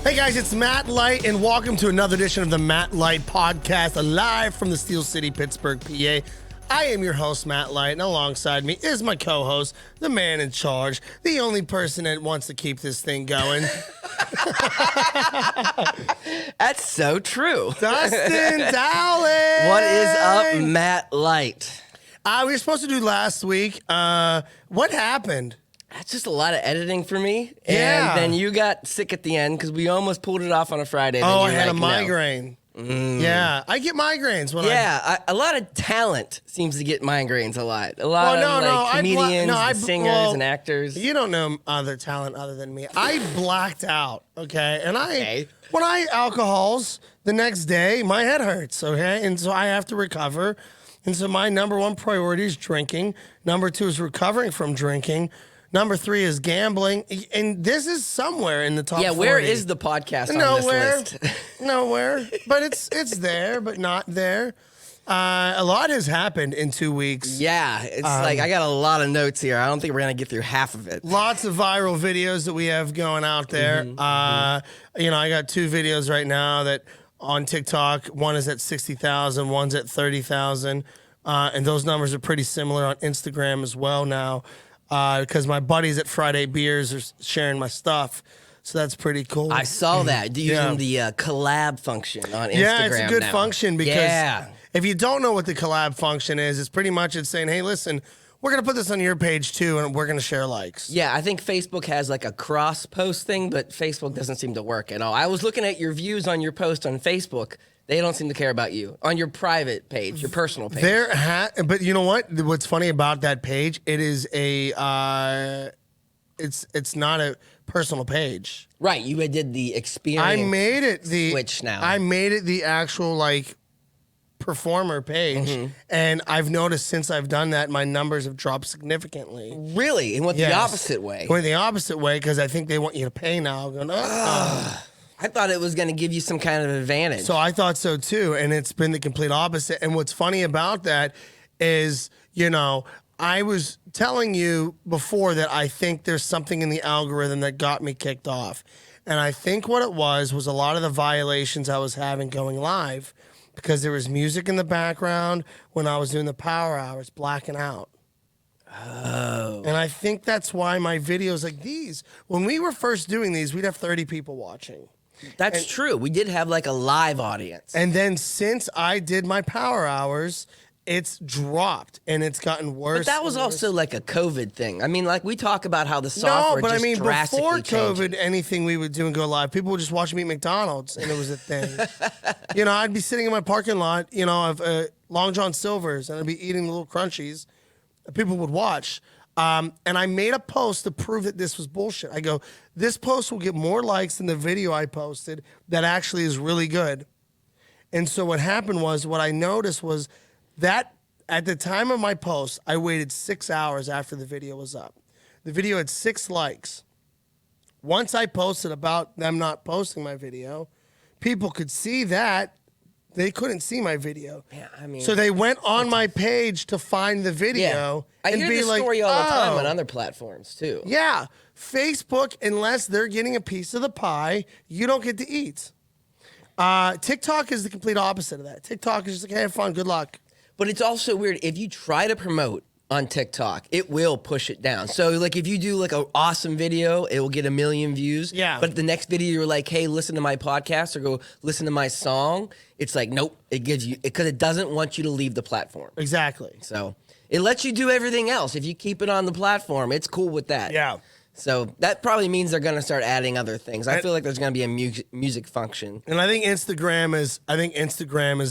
Hey guys, it's Matt Light, and welcome to another edition of the Matt Light Podcast, live from the Steel City, Pittsburgh, PA. I am your host, Matt Light, and alongside me is my co-host, the man in charge, the only person that wants to keep this thing going. That's so true. Dustin Dowling! What is up, Matt Light? We were supposed to do last week. What happened? That's just a lot of editing for me. Yeah. And then you got sick at the end because we almost pulled it off on a Friday. Then Oh, I you're had like, a migraine. No. Yeah, I get migraines when A lot of talent seems to get migraines a lot. A lot of comedians, and singers, and actors. You don't know other talent other than me. I blacked out, okay? And when I alcohols the next day, my head hurts, okay? And so I have to recover. And so my number one priority is drinking. Number two is recovering from drinking. Number three is gambling. And this is somewhere in the top 40. Where is the podcast on Nowhere. this list? Nowhere. But it's there, but not there. A lot has happened in 2 weeks. Yeah, it's like I got a lot of notes here. I don't think we're going to get through half of it. Lots of viral videos that we have going out there. I got 2 videos right now that on TikTok. One is at 60,000, one's at 30,000. And those numbers are pretty similar on Instagram as well now. Because my buddies at Friday Beers are sharing my stuff. So that's pretty cool. I saw that using the collab function on Instagram. Yeah, it's a good now. function because if you don't know what the collab function is, it's pretty much it's saying, hey, listen, we're going to put this on your page too, and we're going to share likes. Yeah, I think Facebook has like a cross post thing, but Facebook doesn't seem to work at all. I was looking at your views on your post on Facebook. They don't seem to care about you on your private page, your personal page. But you know what? What's funny about that page? It is a, it's not a personal page. Right, you did the experience. I made it the switch now. I made it the actual like performer page, and I've noticed since I've done that, my numbers have dropped significantly. Really? It went the opposite way. Went the opposite way because I think they want you to pay now. Going, I thought it was going to give you some kind of advantage. So I thought so too, and it's been the complete opposite. And what's funny about that is, I was telling you before that I think there's something in the algorithm that got me kicked off. And I think what it was a lot of the violations I was having going live because there was music in the background when I was doing the power hours, blacking out. Oh. And I think that's why my videos like these, when we were first doing these, we'd have 30 people watching. That's true. We did have like a live audience. And then since I did my power hours, it's dropped and it's gotten worse. But that was also like a COVID thing. I mean, like we talk about how the software before drastically COVID, anything we would do and go live, people would just watch me eat McDonald's and it was a thing. I'd be sitting in my parking lot, of Long John Silver's and I'd be eating little crunchies. People would watch. And I made a post to prove that this was bullshit. I go, this post will get more likes than the video I posted that actually is really good. And so what happened was, what I noticed was that at the time of my post, I waited 6 hours after the video was up. The video had 6 likes. Once I posted about them not posting my video, people could see that. They couldn't see my video. Yeah, so they went on my page to find the video. I and hear be this like, story all the time on other platforms too. Yeah. Facebook, unless they're getting a piece of the pie, you don't get to eat. TikTok is the complete opposite of that. TikTok is just like, hey, have fun, good luck. But it's also weird. If you try to promote on TikTok, it will push it down. So like if you do like an awesome video, it will get 1 million views. Yeah. But the next video you're like, hey, listen to my podcast or go listen to my song. It's like, nope, it gives you, because it doesn't want you to leave the platform. Exactly. So it lets you do everything else. If you keep it on the platform, it's cool with that. Yeah. So that probably means they're going to start adding other things. I feel like there's going to be a music function. And I think Instagram is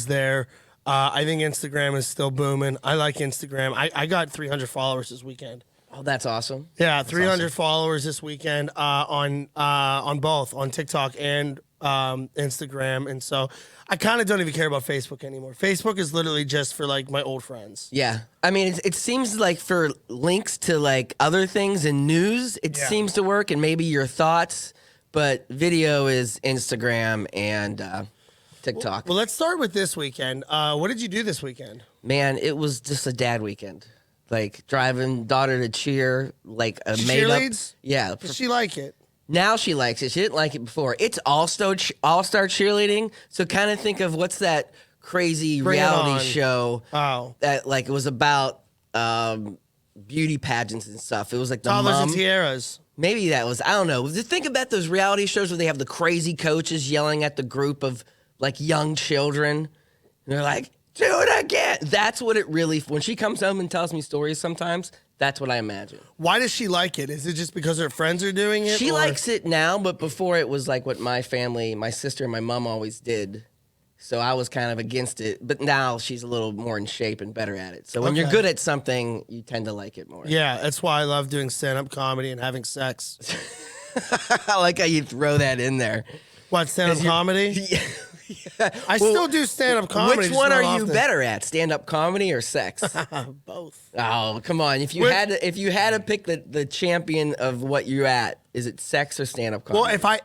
there. I think Instagram is still booming. I like Instagram. I got 300 followers this weekend. Oh, that's awesome. Yeah, 300 followers this weekend on both, on TikTok and Instagram. And so I kind of don't even care about Facebook anymore. Facebook is literally just for like my old friends. Yeah. I mean, it seems like for links to like other things and news, it seems to work, and maybe your thoughts, but video is Instagram and TikTok. Well, let's start with this weekend. What did you do this weekend? Man, it was just a dad weekend. Like driving daughter to cheer, like a made up. Cheerleads? Yeah. Does she like it? Now she likes it. She didn't like it before. It's all-star cheerleading. So kind of think of what's that crazy Bring It reality On. show Oh. that like it was about beauty pageants and stuff. It was like the Toddlers mom. and Tiaras. Maybe that was, I don't know. Just think about those reality shows where they have the crazy coaches yelling at the group of like young children. And they're like, do it again. That's what it really, when she comes home and tells me stories sometimes, that's what I imagine. Why does she like it? Is it just because her friends are doing it? She or- likes it now, but before it was like what my family, my sister and my mom always did. So I was kind of against it. But now she's a little more in shape and better at it. So when you're Okay. good at something, you tend to like it more. Yeah, that's why I love doing stand-up comedy and having sex. I like how you throw that in there. What, stand-up comedy? Yeah. I still do stand-up comedy. Which just one not are you often. better at, stand-up comedy or sex? Both. Oh, come on. If you Which- had to pick the champion of what you're at, is it sex or stand-up comedy? Well, if I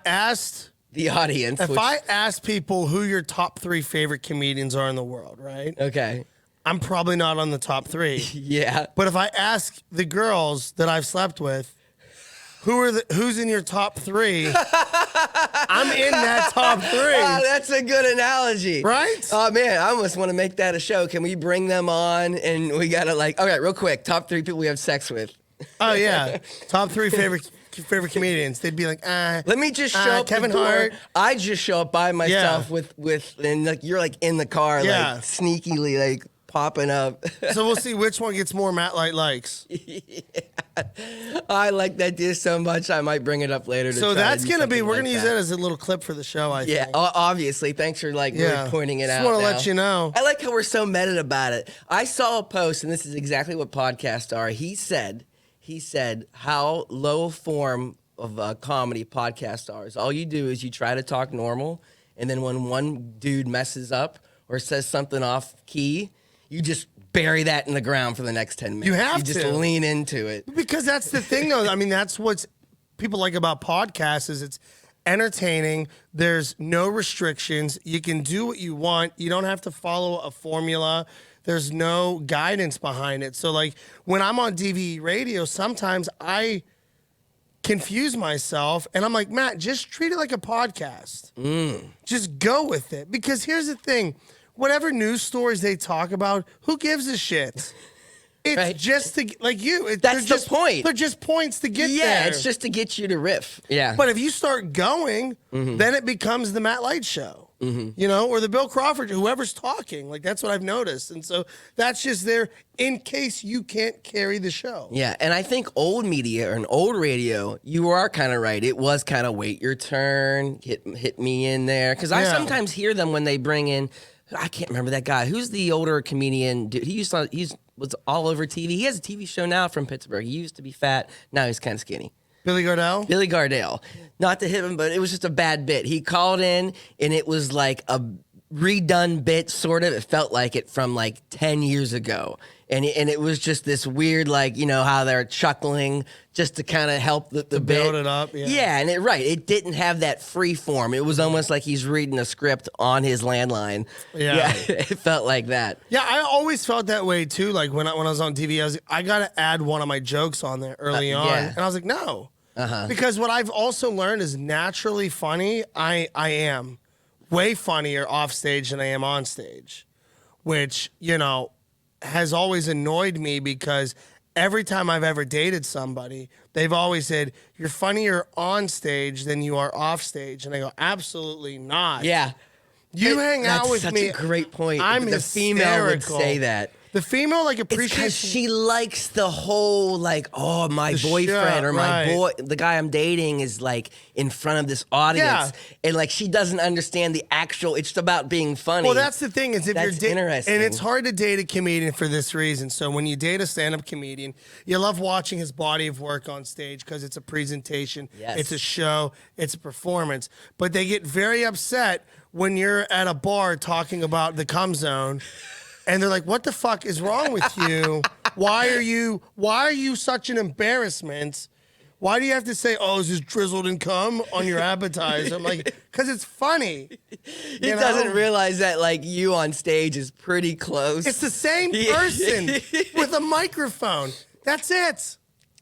asked the audience. If which- I ask people who your top 3 favorite comedians are in the world, right? Okay. I'm probably not on the top 3. Yeah. But if I ask the girls that I've slept with, who's in your top 3? I'm in that top 3. Oh, that's a good analogy. Right? Oh, man, I almost want to make that a show. Can we bring them on? And we got to like, okay, real quick, top 3 people we have sex with. Oh yeah, top 3 favorite comedians. They'd be like, Let me just show up Kevin the door. Hart. I just show up by myself Yeah. with and like you're like in the car, Yeah. like sneakily like popping up. So we'll see which one gets more Matt Light likes. I like that deal so much. I might bring it up later. So try that's to do gonna be. something We're like gonna use that as a little clip for the show. I Yeah, think. obviously. Thanks for like really pointing it Just out. want to now. let you know. I like how we're so meta about it. I saw a post, and this is exactly what podcasts are. He said how low form of a comedy podcast are. All you do is you try to talk normal, and then when one dude messes up or says something off key, you just bury that in the ground for the next 10 minutes. You have You just to. lean into it. Because that's the thing, though. I mean, that's what people like about podcasts is it's entertaining. There's no restrictions. You can do what you want. You don't have to follow a formula. There's no guidance behind it. So, like, when I'm on DVE radio, sometimes I confuse myself, and I'm like, Matt, just treat it like a podcast. Just go with it. Because here's the thing. Whatever news stories they talk about, who gives a shit? It's Right. just to, like you. That's the point. They're just points to get Yeah, there. it's just to get you to riff. Yeah. But if you start going, then it becomes the Matt Light show, you know, or the Bill Crawford, whoever's talking. Like, that's what I've noticed. And so that's just there in case you can't carry the show. Yeah, and I think old media or an old radio, you are kind of right. It was kind of wait your turn, hit me in there. Because I Yeah. sometimes hear them when they bring in, I can't remember that guy. Who's the older comedian? Dude, he was all over TV. He has a TV show now from Pittsburgh. He used to be fat. Now he's kind of skinny. Billy Gardell? Billy Gardell. Not to hit him, but it was just a bad bit. He called in, and it was like a redone bit, sort of. It felt like it from like 10 years ago. And it was just this weird, like, you know, how they're chuckling just to kind of help the bit. build it up, yeah. Yeah, and it didn't have that free form. It was almost like he's reading a script on his landline. Yeah. It felt like that. Yeah, I always felt that way too. Like when I was on TV, I got to add one of my jokes on there early on. yeah. And I was like, no. Because what I've also learned is naturally funny, I am way funnier off stage than I am on stage, which, you know, has always annoyed me because every time I've ever dated somebody, they've always said, you're funnier on stage than you are off stage. And I go, absolutely not. Yeah. You hang out with That's me. such a great point. I'm the female would hysterical. say that. The female, like, It's because appreciates she likes the whole, like, oh, my The boyfriend show, or my right. boy, the guy I'm dating is like in front of this audience. Yeah. And like, she doesn't understand the actual, it's about being funny. Well, that's the thing is if That's you're interesting. and it's hard to date a comedian for this reason. So when you date a stand-up comedian, you love watching his body of work on stage because it's a presentation, Yes. it's a show, it's a performance. But they get very upset when you're at a bar talking about the cum zone, and they're like, "What the fuck is wrong with you? Why are you such an embarrassment?" Why do you have to say, "Oh, is this drizzled in cum on your appetizer?" I'm like, because it's funny. he doesn't realize that like you on stage is pretty close. It's the same person with a microphone. That's it.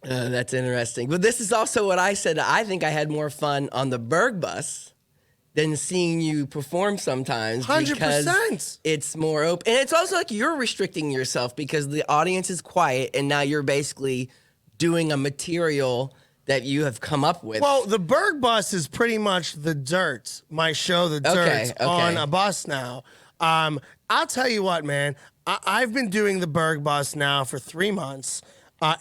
That's interesting. But this is also what I said. I think I had more fun on the Berg bus than seeing you perform sometimes. 100%. Because it's more open. And it's also like you're restricting yourself because the audience is quiet and now you're basically doing a material that you have come up with. Well, the Berg bus is pretty much The Dirt, my show, The Dirt, on a bus now. I'll tell you what, man. I've been doing the Berg bus now for 3 months.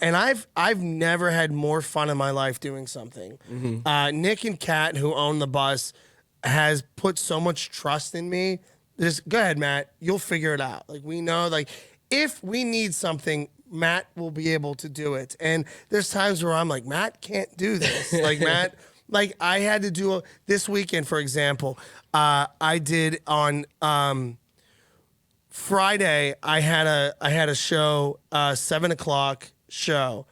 And I've never had more fun in my life doing something. Nick and Kat, who own the bus, has put so much trust in me. Just go ahead, Matt. You'll figure it out. Like, we know, like, if we need something, Matt will be able to do it. And there's times where I'm like, Matt can't do this. Like, Matt, like, I had to do this weekend, for example. I did on Friday. I had a show, 7 o'clock show,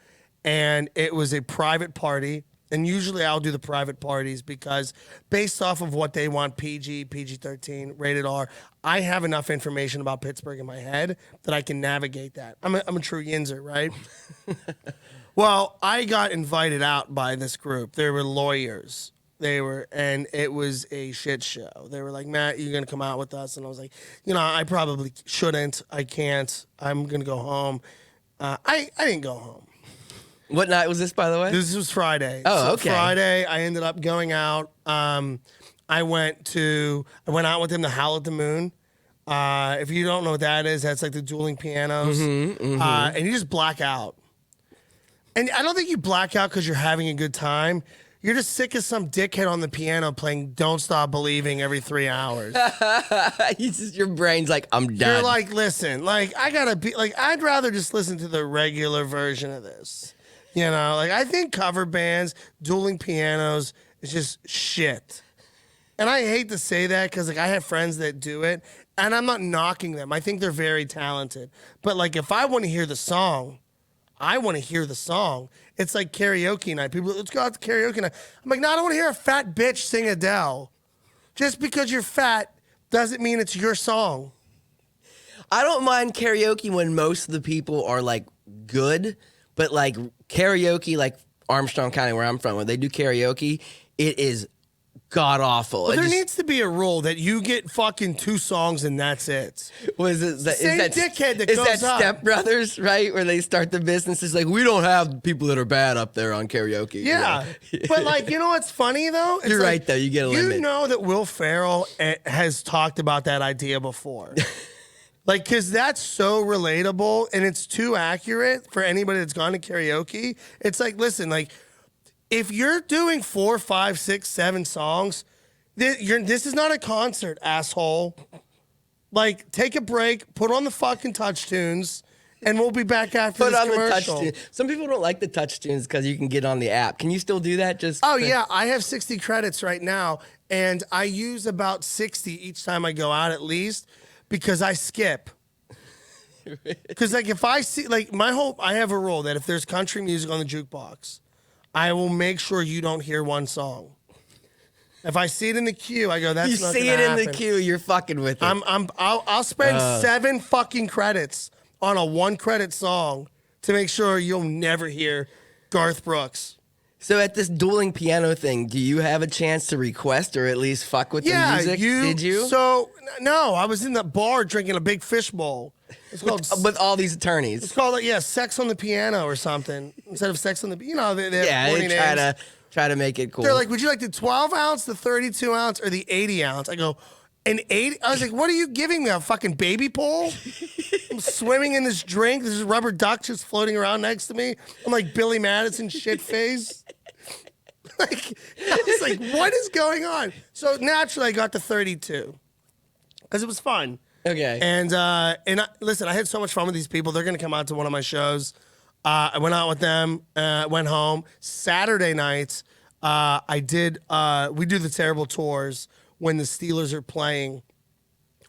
and it was a private party. And usually I'll do the private parties because based off of what they want, PG, PG-13, rated R, I have enough information about Pittsburgh in my head that I can navigate that. I'm a true Yinzer, right? Well, I got invited out by this group. They were lawyers. And it was a shit show. They were like, Matt, you're going to come out with us? And I was like, I probably shouldn't. I can't. I'm going to go home. I didn't go home. What night was this, by the way? This was Friday. Oh, okay. Friday, I ended up going out. I went out with him to Howl at the Moon. If you don't know what that is, that's like the dueling pianos. And you just black out. And I don't think you black out because you're having a good time. You're just sick as some dickhead on the piano playing Don't Stop Believing every 3 hours. Your brain's like, I'm done. You're like, listen, like, I gotta be, like, I'd rather just listen to the regular version of this. Like, I think cover bands, dueling pianos is just shit. And I hate to say that because, like, I have friends that do it, and I'm not knocking them. I think they're very talented. But, like, if I want to hear the song, I want to hear the song. It's like karaoke night. People, let's go out to karaoke night. I'm like, no, I don't want to hear a fat bitch sing Adele. Just because you're fat doesn't mean it's your song. I don't mind karaoke when most of the people are, like, good. But, like, karaoke, like Armstrong County, where I'm from, when they do karaoke, it is god-awful. Well, there needs to be a rule that you get fucking 2 songs and that's it. Was it Same dickhead that is goes that up. Step Brothers, right? Where they start the business. It's like, we don't have people that are bad up there on karaoke. Yeah. But, like, you know what's funny, though? It's You're like, right, though. You get a limit. You know that Will Ferrell has talked about that idea before. Like, because that's so relatable and it's too accurate for anybody that's gone to karaoke. It's like, listen, like, if you're doing 4, 5, 6, 7 songs, this is not a concert, asshole. Like, take a break, put on the fucking touch tunes, and we'll be back after this commercial. The touch tune. Some people don't like the touch tunes because you can get on the app. Can you still do that? Yeah, I have 60 credits right now, and I use about 60 each time I go out at least. Because I skip. Because, like, if I see, like, I have a rule that if there's country music on the jukebox, I will make sure you don't hear one song. If I see it in the queue, I go, that's not gonna happen. You see it in the queue, you're fucking with it. I'll spend 7 fucking credits on a 1-credit song to make sure you'll never hear Garth Brooks. So at this dueling piano thing, do you have a chance to request or at least fuck with the music? Did you? So, no, I was in the bar drinking a big fishbowl. It's called with all these attorneys. It's called, sex on the piano or something. Instead of sex on the, they have try to make it cool. They're like, would you like the 12 ounce, the 32 ounce, or the 80 ounce? I go, an 80? I was like, what are you giving me, a fucking baby pole? I'm swimming in this drink. There's a rubber duck just floating around next to me. I'm like Billy Madison shit face. Like, I was like, what is going on? So naturally, I got to 32 because it was fun. Okay. And listen, I had so much fun with these people. They're going to come out to one of my shows. I went out with them, went home. Saturday nights, we do the terrible tours when the Steelers are playing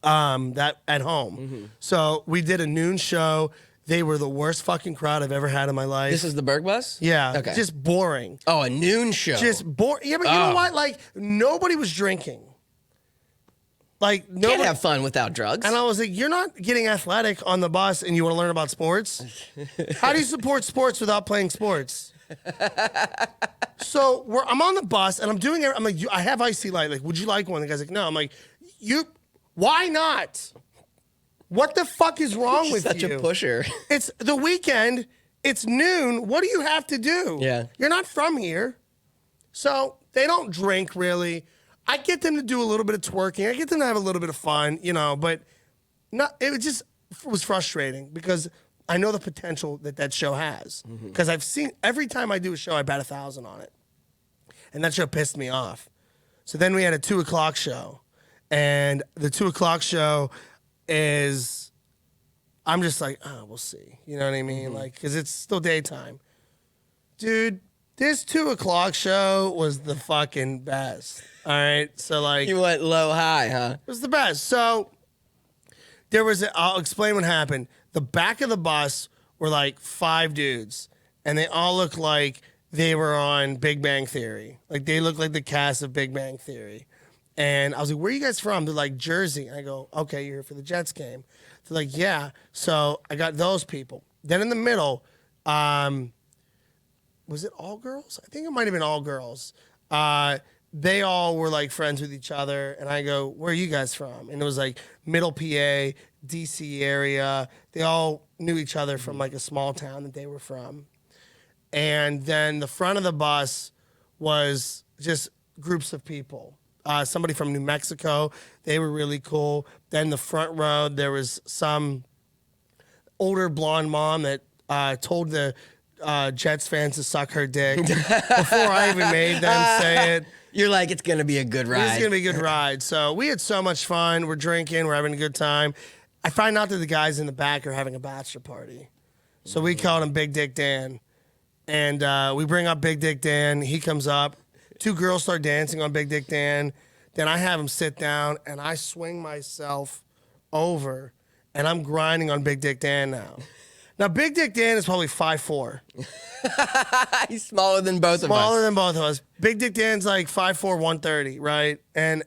that at home. Mm-hmm. So we did a noon show. They were the worst fucking crowd I've ever had in my life. This is the Berg bus? Yeah. Okay. Just boring. Oh, a noon show. Just boring. Yeah, but you know what? Like, nobody was drinking. Like, nobody. Can't have fun without drugs. And I was like, you're not getting athletic on the bus and you want to learn about sports? How do you support sports without playing sports? So I'm on the bus and I'm doing it. I'm like, I have Icy Light. Like, would you like one? The guy's like, no. I'm like, why not? What the fuck is wrong with Such you? a pusher. It's the weekend. It's noon. What do you have to do? Yeah. You're not from here. So they don't drink really. I get them to do a little bit of twerking. I get them to have a little bit of fun, but it was frustrating because I know the potential that show has. Because I've seen every time I do a show, I bet 1,000 on it. And that show pissed me off. So then we had a 2:00 show. And the 2:00 show is, I'm just like, oh, we'll see. You know what I mean? Like, because it's still daytime. Dude, this 2:00 show was the fucking best. All right. So, like, You went low high, huh? it was the best. So I'll explain what happened. The back of the bus were like 5 dudes, and they all looked like they were on Big Bang Theory. Like, they looked like the cast of Big Bang Theory. And I was like, where are you guys from? They're like, Jersey. And I go, okay, you're here for the Jets game. They're like, yeah. So I got those people. Then in the middle, was it all girls? I think it might have been all girls. They all were like friends with each other. And I go, where are you guys from? And it was like Middle PA, DC area. They all knew each other from like a small town that they were from. And then the front of the bus was just groups of people. Somebody from New Mexico, they were really cool. Then the front row, there was some older blonde mom that told the Jets fans to suck her dick before I even made them say it. You're like, it's going to be a good ride. It's going to be a good ride. So we had so much fun. We're drinking. We're having a good time. I find out that the guys in the back are having a bachelor party. So we called him Big Dick Dan. And we bring up Big Dick Dan. He comes up. 2 girls start dancing on Big Dick Dan. Then I have him sit down, and I swing myself over, and I'm grinding on Big Dick Dan now. Now, Big Dick Dan is probably 5'4". He's smaller than both of us. Smaller than both of us. Big Dick Dan's like 5'4", 130, right? And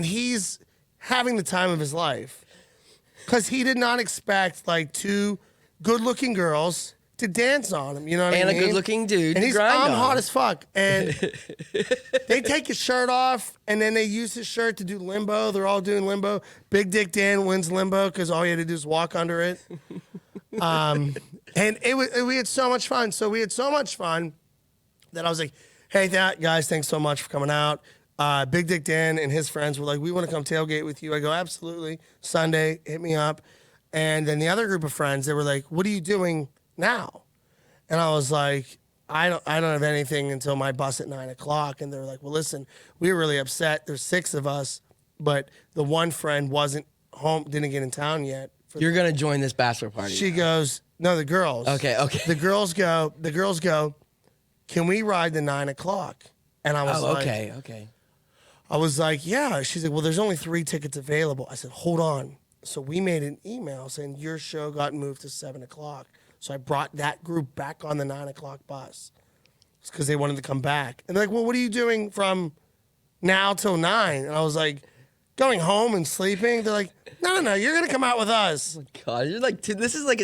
he's having the time of his life because he did not expect like 2 good-looking girls to dance on him, you know what I mean? And a good-looking dude And to grind I'm on. hot as fuck. And they take his shirt off, and then they use his shirt to do limbo. They're all doing limbo. Big Dick Dan wins limbo because all he had to do is walk under it. And we had so much fun. So we had so much fun that I was like, hey, guys, thanks so much for coming out. Big Dick Dan and his friends were like, we want to come tailgate with you. I go, absolutely. Sunday, hit me up. And then the other group of friends, they were like, what are you doing now? And I was like, I don't have anything until my bus at 9:00. And they were like, well, listen, we were really upset. There's 6 of us, but the one friend wasn't home, didn't get in town yet. You're going to join this bachelor party. She goes, no, the girls. Okay. The girls go, can we ride the 9:00? And I was like, okay. I was like, yeah. She's like, well, there's only 3 tickets available. I said, hold on. So we made an email saying your show got moved to 7:00. So I brought that group back on the 9:00 bus. It's because they wanted to come back. And they're like, well, what are you doing from now till 9? And I was like, going home and sleeping. They're like, no, you're going to come out with us. God, you're like, this is like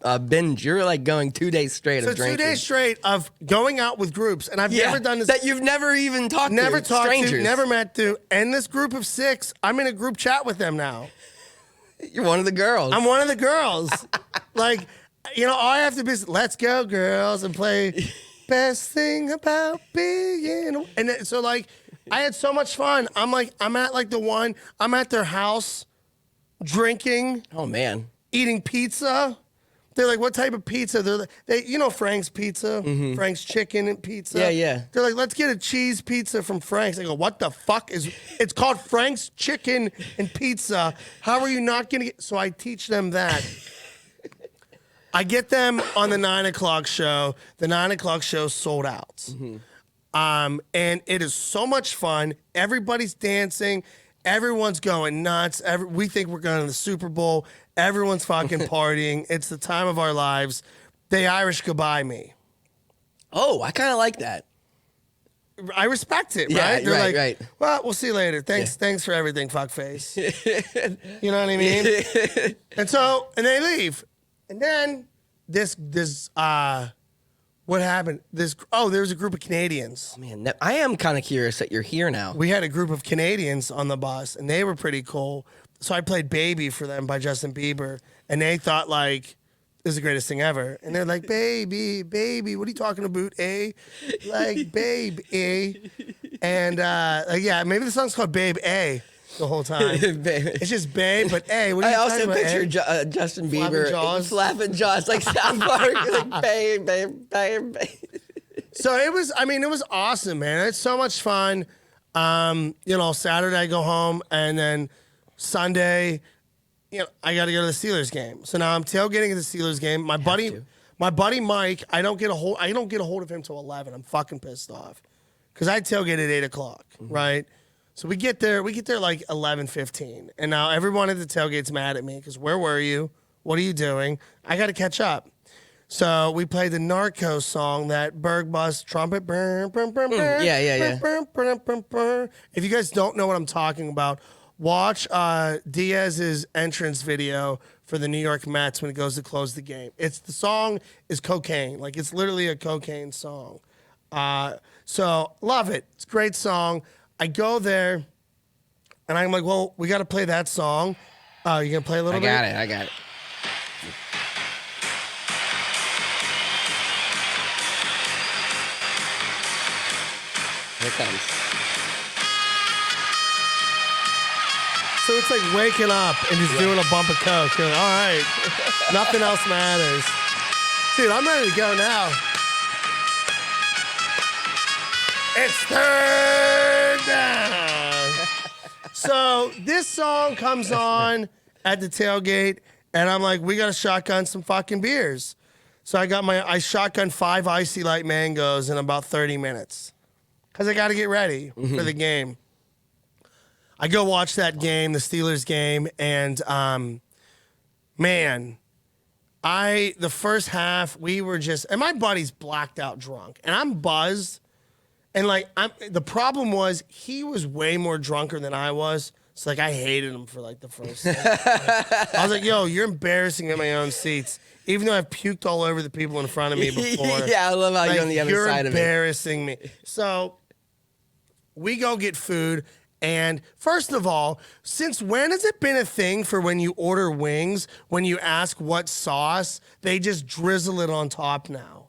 a binge. You're like going 2 days straight So of drinking. 2 days straight of going out with groups. And I've never done this. That you've never even talked Never to. talked strangers. to, never met to. And this group of 6, I'm in a group chat with them now. You're one of the girls. I'm one of the girls. Like, all I have to be is, let's go, girls, and play Best Thing About Being. And so, like, I had so much fun. I'm at their house drinking, Oh, man. eating pizza. They're like, what type of pizza? They Frank's Pizza, Frank's Chicken and Pizza. Yeah. They're like, let's get a cheese pizza from Frank's. I go, what the fuck it's called Frank's Chicken and Pizza. How are you not going to get, so I teach them that. I get them on the 9:00 show. The 9:00 show sold out. And it is so much fun. Everybody's dancing. Everyone's going nuts. We think we're going to the Super Bowl. Everyone's fucking partying. It's the time of our lives. They Irish goodbye me. Oh, I kind of like that. I respect it, Yeah, right? They're right, like, right. well, we'll see you later. Thanks for everything, fuckface. You know what I mean? And they leave. And then this What happened? There was a group of Canadians. Man, I am kind of curious that you're here now. We had a group of Canadians on the bus, and they were pretty cool. So I played Baby for them by Justin Bieber, and they thought, like, this is the greatest thing ever. And they're like, baby, baby, what are you talking about, eh? Like, babe, eh? And, yeah, maybe the song's called Babe, eh? The whole time. It's just Babe, but hey, what are you I talking also about, picture eh? Justin Flapping Bieber jaws. flapping jaws like South Park, like babe, babe, babe, babe. So it was awesome, man. It's so much fun. Saturday I go home, and then Sunday, I got to go to the Steelers game. So now I'm tailgating at the Steelers game. My buddy Mike, I don't get a hold of him till 11. I'm fucking pissed off because I tailgate at 8 o'clock, right? So we get there like 11:15, and now everyone at the tailgate's mad at me because where were you? What are you doing? I got to catch up. So we played the Narcos song, that Berg Bus trumpet. Yeah. If you guys don't know what I'm talking about, watch Diaz's entrance video for the New York Mets when he goes to close the game. The song is cocaine, like it's literally a cocaine song. So love it. It's a great song. I go there, and I'm like, well, we got to play that song. You gonna play a little bit? I got it. Here it comes. So it's like waking up and just doing a bump of coke. You're like, all right, nothing else matters. Dude, I'm ready to go now. It's third down. So this song comes on at the tailgate, and I'm like, we got to shotgun some fucking beers. So I shotgun 5 Icy Light mangoes in about 30 minutes because I got to get ready for the game. I go watch that game, the Steelers game, and man, the first half we were and my buddy's blacked out drunk, and I'm buzzed. And the problem was he was way more drunker than I was. So I hated him for the first. I was like, "Yo, you're embarrassing me in my own seats." Even though I've puked all over the people in front of me before. Yeah, I love how you're on the other side of it. You're embarrassing me. So we go get food, and first of all, since when has it been a thing for when you order wings, when you ask what sauce, they just drizzle it on top now?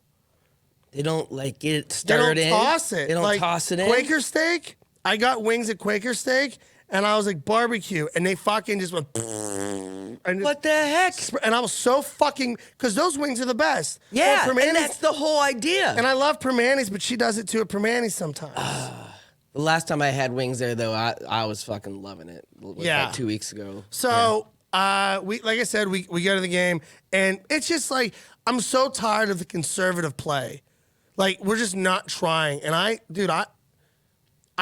They don't get it stirred in. They don't toss it. They don't toss it in. Quaker Steak. I got wings at Quaker Steak, and I was like barbecue, and they fucking just went. And what the heck? And I was so fucking because those wings are the best. Yeah, and that's the whole idea. And I love Permanis, but she does it too at Permanis sometimes. The last time I had wings there, though, I was fucking loving it. Yeah, 2 weeks ago. So we like I said, we go to the game, and it's just like I'm so tired of the conservative play. Like, we're just not trying. And I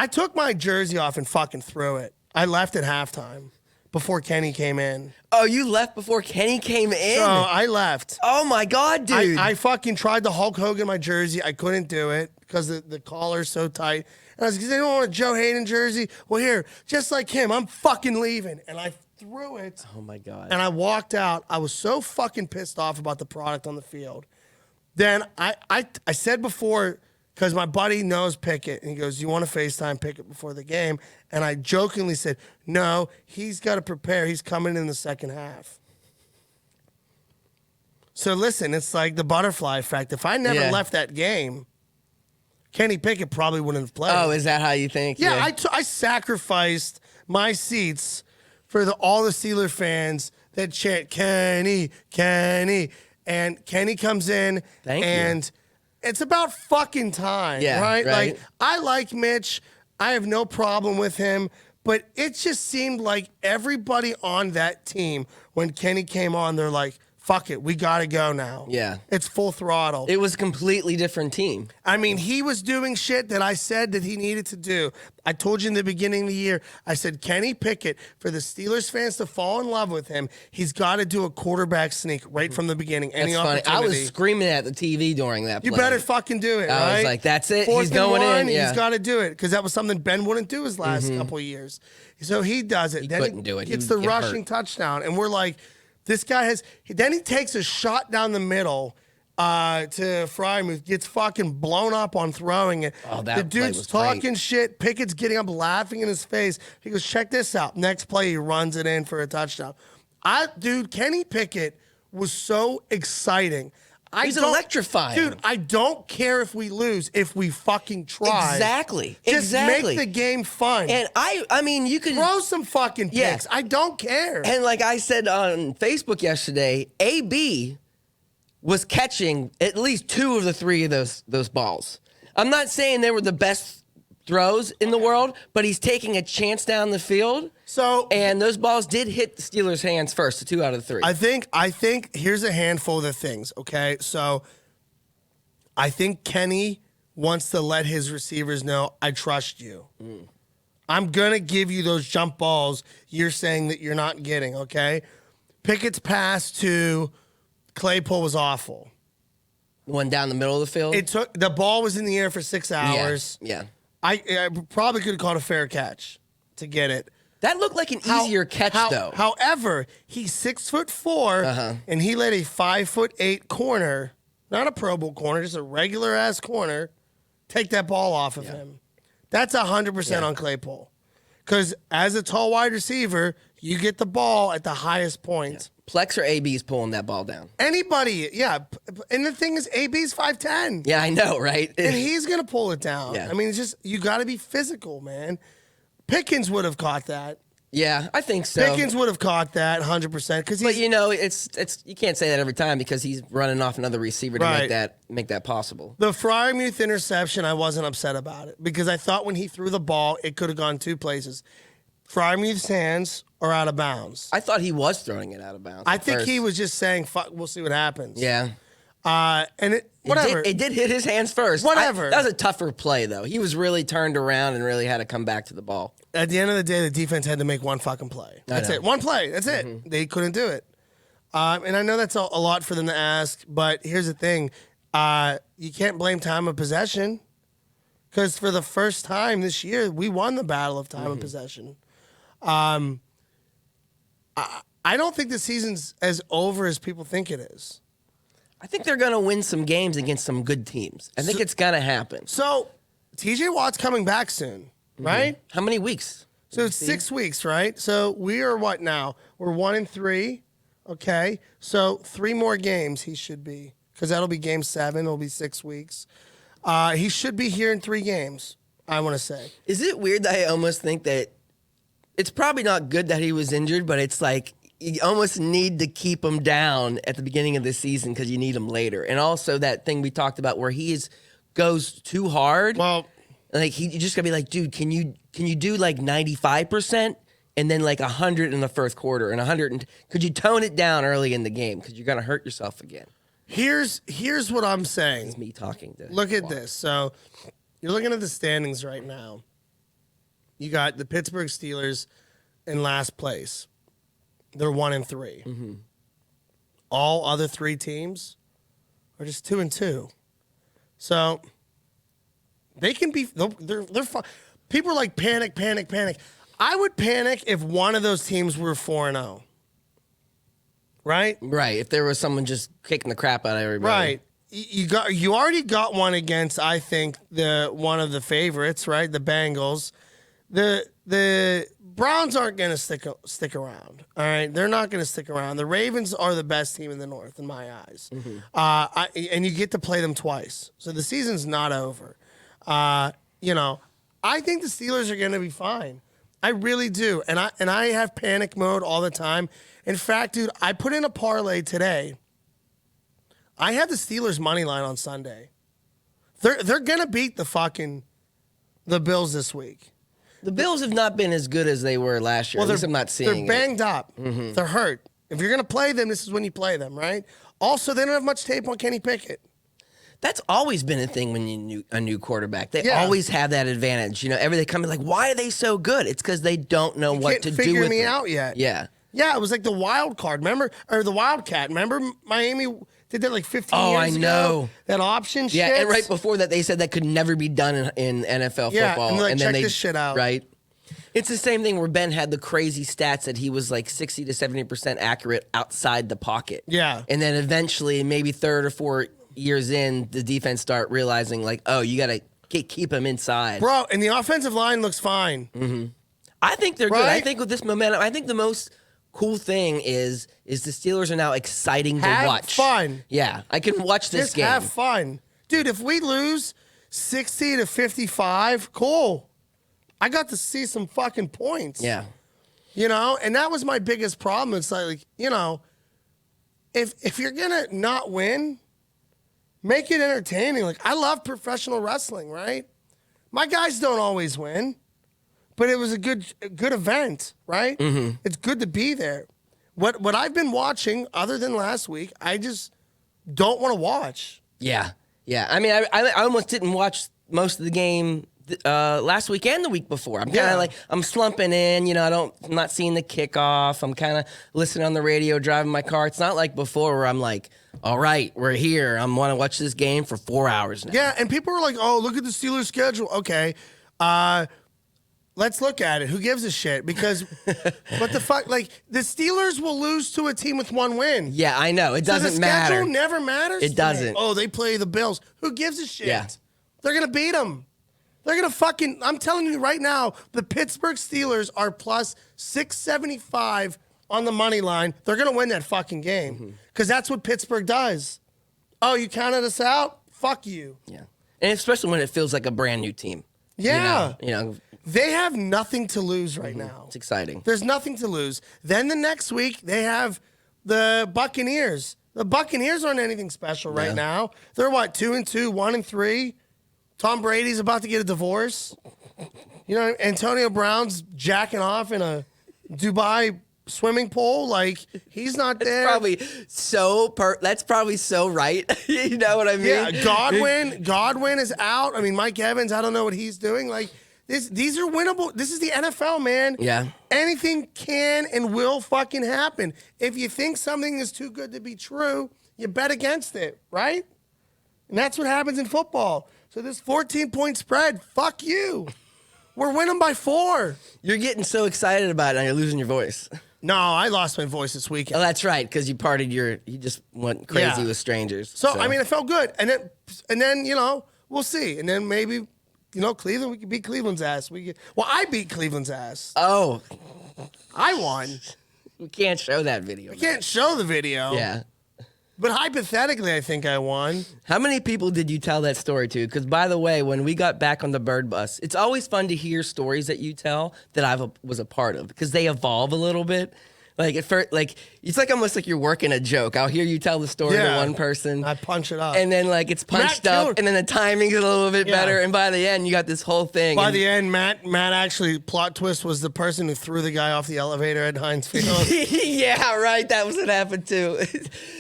took my jersey off and fucking threw it. I left at halftime before Kenny came in. Oh, you left before Kenny came in? So I left. Oh, my God, dude. I fucking tried to Hulk Hogan my jersey. I couldn't do it because the collar's so tight. And I was like, they don't want a Joe Hayden jersey? Well, here, just like him, I'm fucking leaving. And I threw it. Oh, my God. And I walked out. I was so fucking pissed off about the product on the field. Then I said before, because my buddy knows Pickett, and he goes, you want to FaceTime Pickett before the game? And I jokingly said, no, he's got to prepare. He's coming in the second half. So listen, it's like the butterfly effect. If I never left that game, Kenny Pickett probably wouldn't have played. Oh, is that how you think? Yeah, I sacrificed my seats for all the Steeler fans that chant, Kenny, Kenny. And Kenny comes in, and it's about fucking time, right? Like, I like Mitch. I have no problem with him. But it just seemed like everybody on that team, when Kenny came on, they're like, fuck it, we got to go now. Yeah. It's full throttle. It was a completely different team. I mean, he was doing shit that I said that he needed to do. I told you in the beginning of the year, I said, Kenny Pickett, for the Steelers fans to fall in love with him, he's got to do a quarterback sneak right from the beginning. Any That's funny. I was screaming at the TV during that play. You better fucking do it, I right? was like, that's it. 4th He's going and 1, in. Yeah. He's got to do it because that was something Ben wouldn't do his last couple of years. So he does it. He then couldn't do it. It's the rushing touchdown. And we're like, this guy then he takes a shot down the middle to Frymouth, gets fucking blown up on throwing it. Oh, that the play dude's was talking great. shit. Pickett's getting up, laughing in his face. He goes, check this out. Next play, he runs it in for a touchdown. Dude, Kenny Pickett was so exciting. He's electrifying. Dude, I don't care if we lose if we fucking try. Exactly. Just make the game fun. And I mean, you could throw some fucking picks. Yeah. I don't care. And like I said on Facebook yesterday, AB was catching at least 2 of the 3 of those balls. I'm not saying they were the best throws in the world, but he's taking a chance down the field. And those balls did hit the Steelers' hands first, the 2 out of the 3. I think here's a handful of the things, okay? So I think Kenny wants to let his receivers know, I trust you. I'm going to give you those jump balls you're saying that you're not getting, okay? Pickett's pass to Claypool was awful. The one down the middle of the field? The ball was in the air for 6 hours. Yeah. I probably could have caught a fair catch to get it. That looked like an easier catch, though. However, he's 6'4", and he let a 5'8" corner, not a Pro Bowl corner, just a regular ass corner, take that ball off of him. That's 100% on Claypool. Because as a tall wide receiver, you get the ball at the highest point. Plex or AB's pulling that ball down. Anybody, yeah. And the thing is, AB's 5'10". Yeah, I know, right? And he's going to pull it down. Yeah. I mean, it's just, you got to be physical, man. Pickens would have caught that. Yeah, I think so. Pickens would have caught that 100%. But you know, it's you can't say that every time because he's running off another receiver to make that possible. The Frymouth interception, I wasn't upset about it because I thought when he threw the ball, it could have gone 2 places. Frymouth's hands are out of bounds. I thought he was throwing it out of bounds. I think he was just saying, "Fuck, we'll see what happens." Yeah. And whatever. It did hit his hands first. Whatever. That was a tougher play, though. He was really turned around and really had to come back to the ball. At the end of the day, the defense had to make one fucking play. That's it. One play. That's it. They couldn't do it. And I know that's a lot for them to ask, but here's the thing. You can't blame time of possession because for the first time this year, we won the battle of time of possession. I don't think the season's as over as people think it is. I think they're going to win some games against some good teams. I think it's going to happen. So, TJ Watt's coming back soon, right? How many weeks? So it's 6 weeks, right? So we are what now? We're 1-3. Okay. So 3 more games he should be, because that'll be game 7. It'll be 6 weeks. He should be here in 3 games, I want to say. Is it weird that I almost think that it's probably not good that he was injured, but it's like you almost need to keep him down at the beginning of the season because you need him later. And also that thing we talked about where goes too hard. Well, like you just gotta be like, dude, can you do like 95% and then like 100 in the first quarter and 100? Could you tone it down early in the game because you're gonna hurt yourself again? Here's what I'm saying. It's me talking to. Look at this. So you're looking at the standings right now. You got the Pittsburgh Steelers in last place. They're 1-3. All other 3 teams are just 2-2. So they can be. They're fine. People are like panic. I would panic if one of those teams were 4-0. Right. Right. If there was someone just kicking the crap out of everybody. Right. You already got one against, I think, one of the favorites, right? The Bengals. The Browns aren't going to stick around. All right, they're not going to stick around. The Ravens are the best team in the North, in my eyes. And you get to play them twice, so the season's not over. I think the Steelers are going to be fine. I really do, and I have panic mode all the time. In fact, dude, I put in a parlay today. I had the Steelers money line on Sunday. They're gonna beat the Bills this week. The Bills have not been as good as they were last year. At least I'm not seeing They're banged up. They're hurt. If you're going to play them, this is when you play them, right? Also, they don't have much tape on Kenny Pickett. That's always been a thing when you a new quarterback. They always have that advantage. They come in like, why are they so good? It's because they don't know what to do with it. Figure me out yet. Yeah. Yeah, it was like the wild card, remember? Or the Wildcat. Remember Miami did that like 15 years ago? I know. That option shit. Yeah, and right before that, they said that could never be done in NFL football. And then check this shit out. Right. It's the same thing where Ben had the crazy stats that he was like 60 to 70% accurate outside the pocket. Yeah. And then eventually, maybe third or years in, the defense start realizing like, oh, you got to keep him inside. Bro, and the offensive line looks fine. Mm-hmm. I think they're good. I think with this momentum, I think the most cool thing is the Steelers are now exciting to watch. Have fun. Yeah, I can watch this Just game. have fun. Dude, if we lose 60-55, cool. I got to see some fucking points. Yeah. You know, and that was my biggest problem. It's like, you know, if you're going to not win, make it entertaining. Like, I love professional wrestling, right? My guys don't always win, but it was a good event, right? Mm-hmm. It's good to be there. What I've been watching, other than last week, I just don't want to watch. Yeah. Yeah. I mean, I almost didn't watch most of the game last week and the week before. I'm kind of like, I'm slumping in, you know, I'm not seeing the kickoff. I'm kind of listening on the radio, driving my car. It's not like before where I'm like, all right, we're here. I want to watch this game for 4 hours now. Yeah, and people were like, oh, look at the Steelers schedule. Okay, let's look at it. Who gives a shit? Because what the fuck? Like, the Steelers will lose to a team with one win. Yeah, I know. It doesn't matter. The schedule never matters. It doesn't. Oh, they play the Bills. Who gives a shit? Yeah. They're going to beat them. They're going to fucking, I'm telling you right now, the Pittsburgh Steelers are plus 675 on the money line. They're going to win that fucking game because that's what Pittsburgh does. Oh, you counted us out? Fuck you. Yeah. And especially when it feels like a brand new team. Yeah. You know they have nothing to lose right now. It's exciting. There's nothing to lose. Then the next week, they have the Buccaneers. The Buccaneers aren't anything special right now. They're what, 2-2, 1-3? Tom Brady's about to get a divorce. You know, Antonio Brown's jacking off in a Dubai swimming pool. Like, he's not there. That's probably so right. You know what I mean? Yeah, Godwin is out. I mean, Mike Evans, I don't know what he's doing. Like, these are winnable. This is the NFL, man. Yeah. Anything can and will fucking happen. If you think something is too good to be true, you bet against it, right? And that's what happens in football. So this 14-point spread, fuck you. We're winning by 4. You're getting so excited about it and you're losing your voice. No, I lost my voice this weekend. Oh, that's right, because you just went crazy with strangers. So, I mean, it felt good. And then, you know, we'll see. And then maybe, you know, Cleveland, we could beat Cleveland's ass. I beat Cleveland's ass. Oh. I won. We can't show that video. We can't show the video. Yeah. But hypothetically, I think I won. How many people did you tell that story to? Because, by the way, when we got back on the bird bus, it's always fun to hear stories that you tell that I was a part of because they evolve a little bit. Like, at first, like, it's like almost like you're working a joke. I'll hear you tell the story to one person. I punch it up. And then, like, it's punched up, and then the timing's a little bit better. And by the end, you got this whole thing. By the end, Matt actually, plot twist, was the person who threw the guy off the elevator at Heinz Field. Yeah, right. That was what happened, too.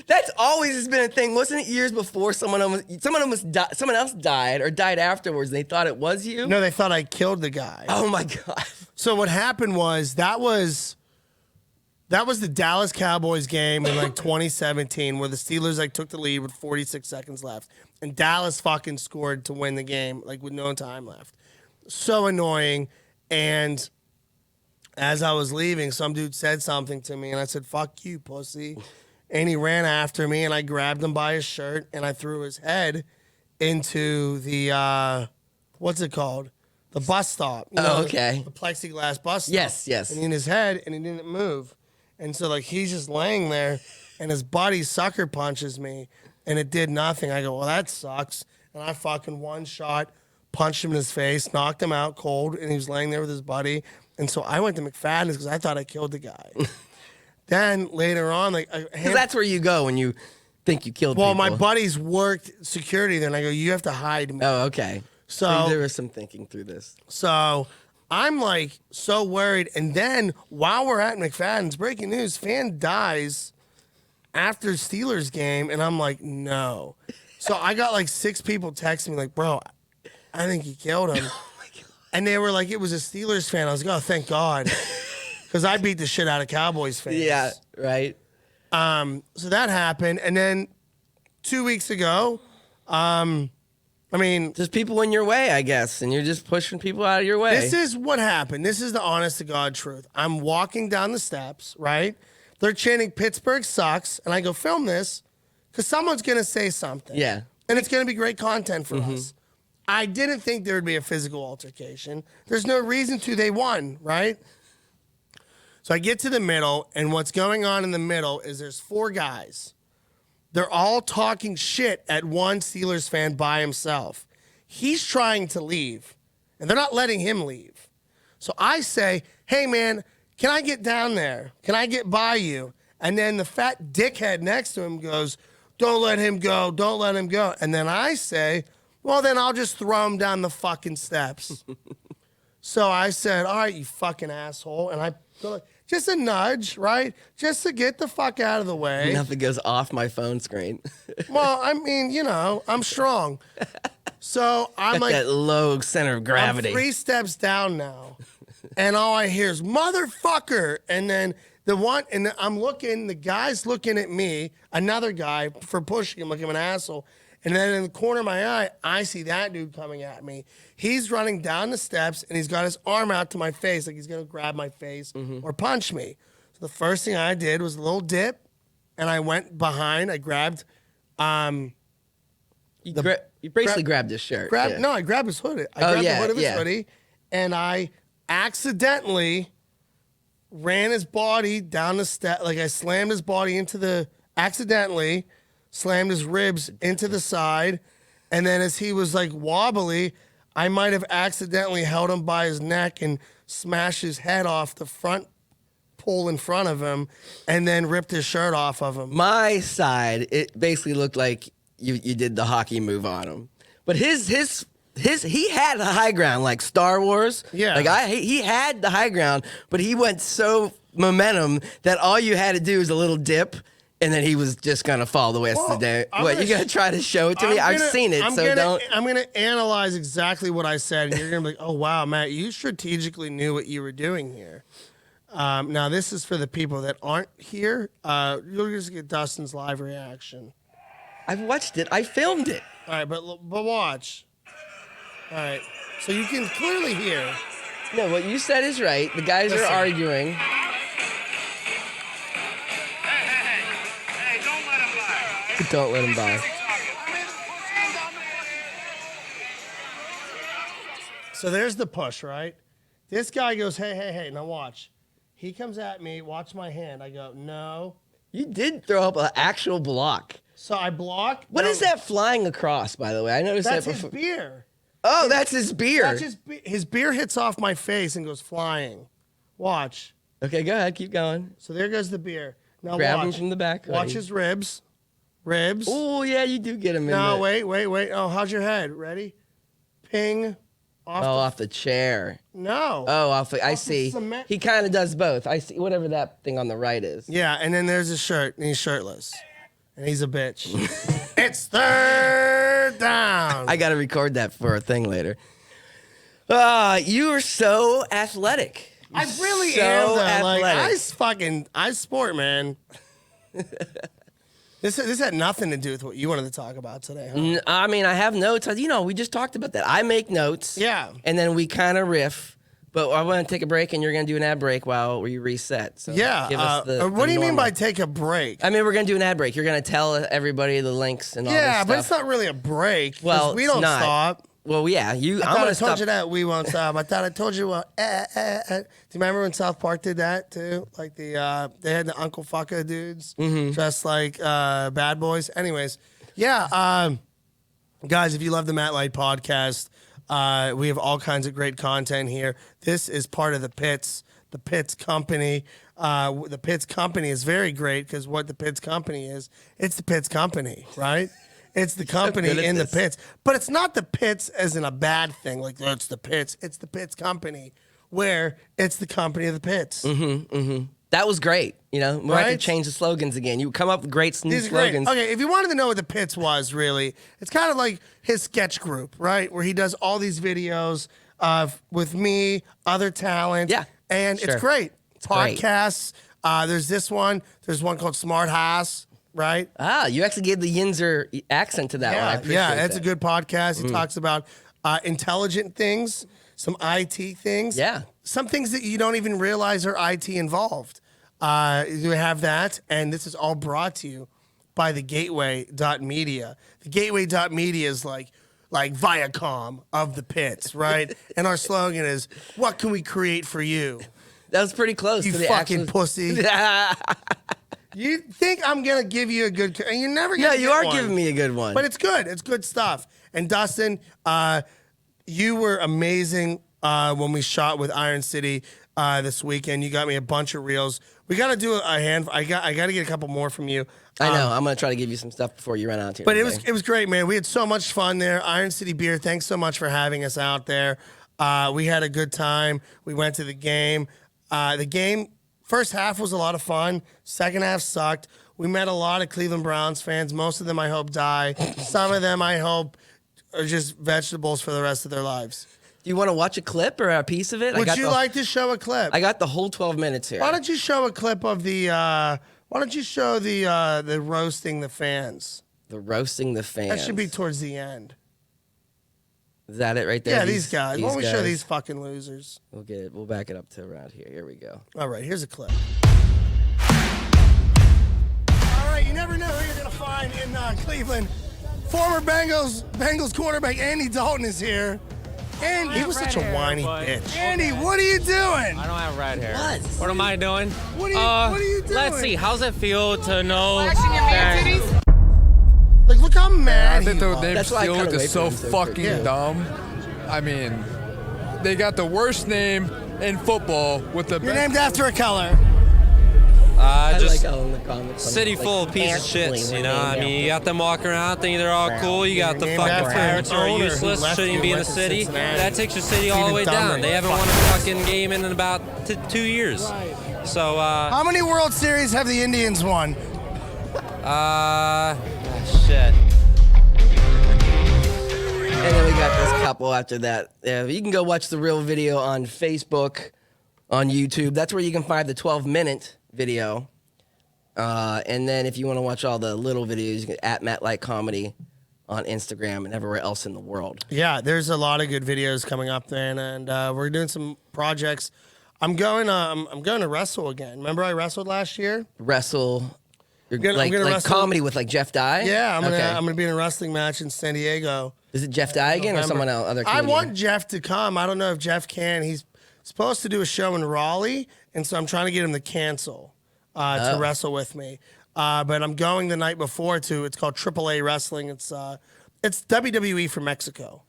That's always been a thing. Wasn't it years before someone else died or died afterwards, and they thought it was you? No, they thought I killed the guy. Oh, my God. So what happened was, that was the Dallas Cowboys game in like 2017 where the Steelers like took the lead with 46 seconds left. And Dallas fucking scored to win the game like with no time left. So annoying. And as I was leaving, some dude said something to me and I said, fuck you, pussy. And he ran after me and I grabbed him by his shirt and I threw his head into the, what's it called? The bus stop. You know, okay. The plexiglass bus stop. Yes. And in his head and he didn't move. And so, like, he's just laying there, and his buddy sucker punches me, and it did nothing. I go, well, that sucks. And I fucking one shot, punched him in his face, knocked him out cold, and he was laying there with his buddy. And so I went to McFadden's because I thought I killed the guy. Then later on, like, because that's where you go when you think you killed people. Well, my buddies worked security there, and I go, you have to hide me. Oh, okay. So there was some thinking through this. So I'm like so worried. And then while we're at McFadden's, breaking news, fan dies after Steelers game. And I'm like, no. So I got like 6 people texting me like, bro, I think he killed him. Oh my God. And they were like, it was a Steelers fan. I was like, oh, thank God. Because I beat the shit out of Cowboys fans. Yeah, right. So that happened. And then 2 weeks ago, I mean, just people in your way, I guess, and you're just pushing people out of your way. This is what happened. This is the honest to God truth. I'm walking down the steps, right? They're chanting Pittsburgh sucks, and I go, film this, because someone's going to say something. Yeah. and it's going to be great content for us. I didn't think there would be a physical altercation. There's no reason to. They won, right? So I get to the middle, and what's going on in the middle is there's 4 guys. They're all talking shit at one Steelers fan by himself. He's trying to leave, and they're not letting him leave. So I say, hey, man, can I get down there? Can I get by you? And then the fat dickhead next to him goes, don't let him go. Don't let him go. And then I say, well, then I'll just throw him down the fucking steps. So I said, all right, you fucking asshole. And I just a nudge, right? Just to get the fuck out of the way. Nothing goes off my phone screen. Well, I mean, you know, I'm strong. So I'm Got like, that low center of gravity. I'm 3 steps down now. And all I hear is motherfucker. And then I'm looking, the guy's looking at me, another guy for pushing him like I'm an asshole. And then in the corner of my eye, I see that dude coming at me. He's running down the steps and he's got his arm out to my face like he's going to grab my face or punch me. So the first thing I did was a little dip and I went behind. I grabbed, You basically grabbed his shirt. No, I grabbed his hood. I grabbed the hood of his hoodie and I accidentally ran his body down the step. Like I slammed his body accidentally slammed his ribs into the side. And then as he was like wobbly, I might have accidentally held him by his neck and smashed his head off the front pole in front of him and then ripped his shirt off of him. My side, it basically looked like you did the hockey move on him. But he had the high ground like Star Wars. Yeah. Like he had the high ground, but he went so momentum that all you had to do was a little dip. And then he was just gonna fall the rest of the day. You gonna try to show it to me? I've seen it, don't. I'm gonna analyze exactly what I said, and you're gonna be like, "Oh wow, Matt, you strategically knew what you were doing here." Now this is for the people that aren't here. You'll just get Dustin's live reaction. I've watched it. I filmed it. All right, but watch. All right, so you can clearly hear. No, what you said is right. The guys are arguing. Don't let him by. So there's the push, right? This guy goes, hey, now watch. He comes at me, watch my hand. I go, no. You did throw up an actual block. So I block. What is that flying across, by the way? I noticed That's that his before. beer. Oh, that's his beer. That's his beer hits off my face and goes flying. Watch. Okay, go ahead. Keep going. So there goes the beer. Now Grab watch. him from the back. Watch his ribs. Oh, yeah, you do get him in No, there. wait. Oh, how's your head? Ready? Ping. Off the chair. No. Oh, I see. Cement. He kind of does both. I see whatever that thing on the right is. Yeah, and then there's his shirt, and he's shirtless. And he's a bitch. It's 3rd down. I got to record that for a thing later. You are so athletic. I really so am, though. Athletic. Like, I sport, man. This had nothing to do with what you wanted to talk about today, huh? I mean, I have notes. You know, we just talked about that. I make notes. Yeah. And then we kind of riff. But I want to take a break, and you're going to do an ad break while we reset. So Yeah. give us What do you mean normal. by take a break? I mean, we're going to do an ad break. You're going to tell everybody the links and all this Yeah, stuff. but it's not really a break. 'Cause Well, we it's don't not. stop. Well, yeah. I I'm thought going I to told stop. you that we won't stop. I thought I told you. Do you remember when South Park did that too? Like they had the Uncle Fucka dudes dressed like bad boys. Anyways, yeah, guys, if you love the Matt Light podcast, we have all kinds of great content here. This is part of the Pitts Company. The Pitts Company is very great because what the Pitts Company is, it's the Pitts Company, right? It's the company in the pits. But it's not the pits as in a bad thing, like, oh, it's the pits. It's the Pitts Company, where it's the company of the pits. That was great. You know, we might have Right? to change the slogans again. You come up with great new These are great. slogans. Okay, if you wanted to know what the Pits was, really, it's kind of like his sketch group, right? Where he does all these videos with me, other talent. Yeah, And sure. it's great. great. Podcasts. There's this one. There's one called Smart House, right? Ah, you actually gave the Yinzer accent to that one. I appreciate Yeah, that. it's a good podcast. He talks about intelligent things, some IT things. Yeah. Some things that you don't even realize are IT involved. You have that, and this is all brought to you by TheGateway.media. TheGateway.media is like Viacom of the pits, right? And our slogan is, what can we create for you? That was pretty close You to the fucking actual... pussy. You think I'm going to give you a good... And you're never going No, to you are giving me a good one. But it's good. It's good stuff. And Dustin, you were amazing when we shot with Iron City this weekend. You got me a bunch of reels. We got to do a handful. I got to get a couple more from you. I know. I'm going to try to give you some stuff before you run out here. But it was great, man. We had so much fun there. Iron City Beer, thanks so much for having us out there. We had a good time. We went to the game. The game, first half was a lot of fun. Second half sucked. We met a lot of Cleveland Browns fans. Most of them, I hope, die. Some of them, I hope, are just vegetables for the rest of their lives. Do you want to watch a clip or a piece of it? Would you like to show a clip? I got the whole 12 minutes here. Why don't you show a clip of the? Why don't you show the roasting the fans? The roasting the fans. That should be towards the end. Is that it right there? Yeah, these guys. Why don't we show these fucking losers? We'll get it. We'll back it up to around here. Here we go. All right, here's a clip. All right, you never know who you're gonna find in Cleveland. Former Bengals quarterback Andy Dalton is here. And he was such a whiny bitch. Andy, what are you doing? I don't have red hair. What am I doing? What are you doing? Let's see. How's it feel to know Flashing your man titties? Like, look how mad I think he the was. name That's why I cut Steelers away is so from him so fucking quick. dumb. I mean, they got the worst name in football with the You're best. named after a color. I just like how in the comments. city full of piece of shits, you know? I mean, you got them walking around thinking they're all cool. You got the Named fucking after parents an who are owner who useless, left shouldn't you be in and the went to city. Cincinnati. That takes your city all the Even way dumber. down. They haven't won a fucking game in about 2 years. So, How many World Series have the Indians won? shit. And then we got this couple after that. Yeah, you can go watch the real video on Facebook, on YouTube. That's where you can find the 12-minute video. And then if you want to watch all the little videos, you can at Matt Light Comedy on Instagram and everywhere else in the world. Yeah, there's a lot of good videos coming up then, and we're doing some projects. I'm going to wrestle again. Remember I wrestled last year? Wrestle. I'm gonna wrestle. Comedy with like Jeff Dye? Yeah, I'm Okay. gonna be in a wrestling match in San Diego. Is it Jeff Dye again or November. someone else? Other I comedian? want Jeff to come. I don't know if Jeff can. He's supposed to do a show in Raleigh, and so I'm trying to get him to cancel to wrestle with me. But I'm going the night before to. It's called AAA Wrestling. It's WWE from Mexico.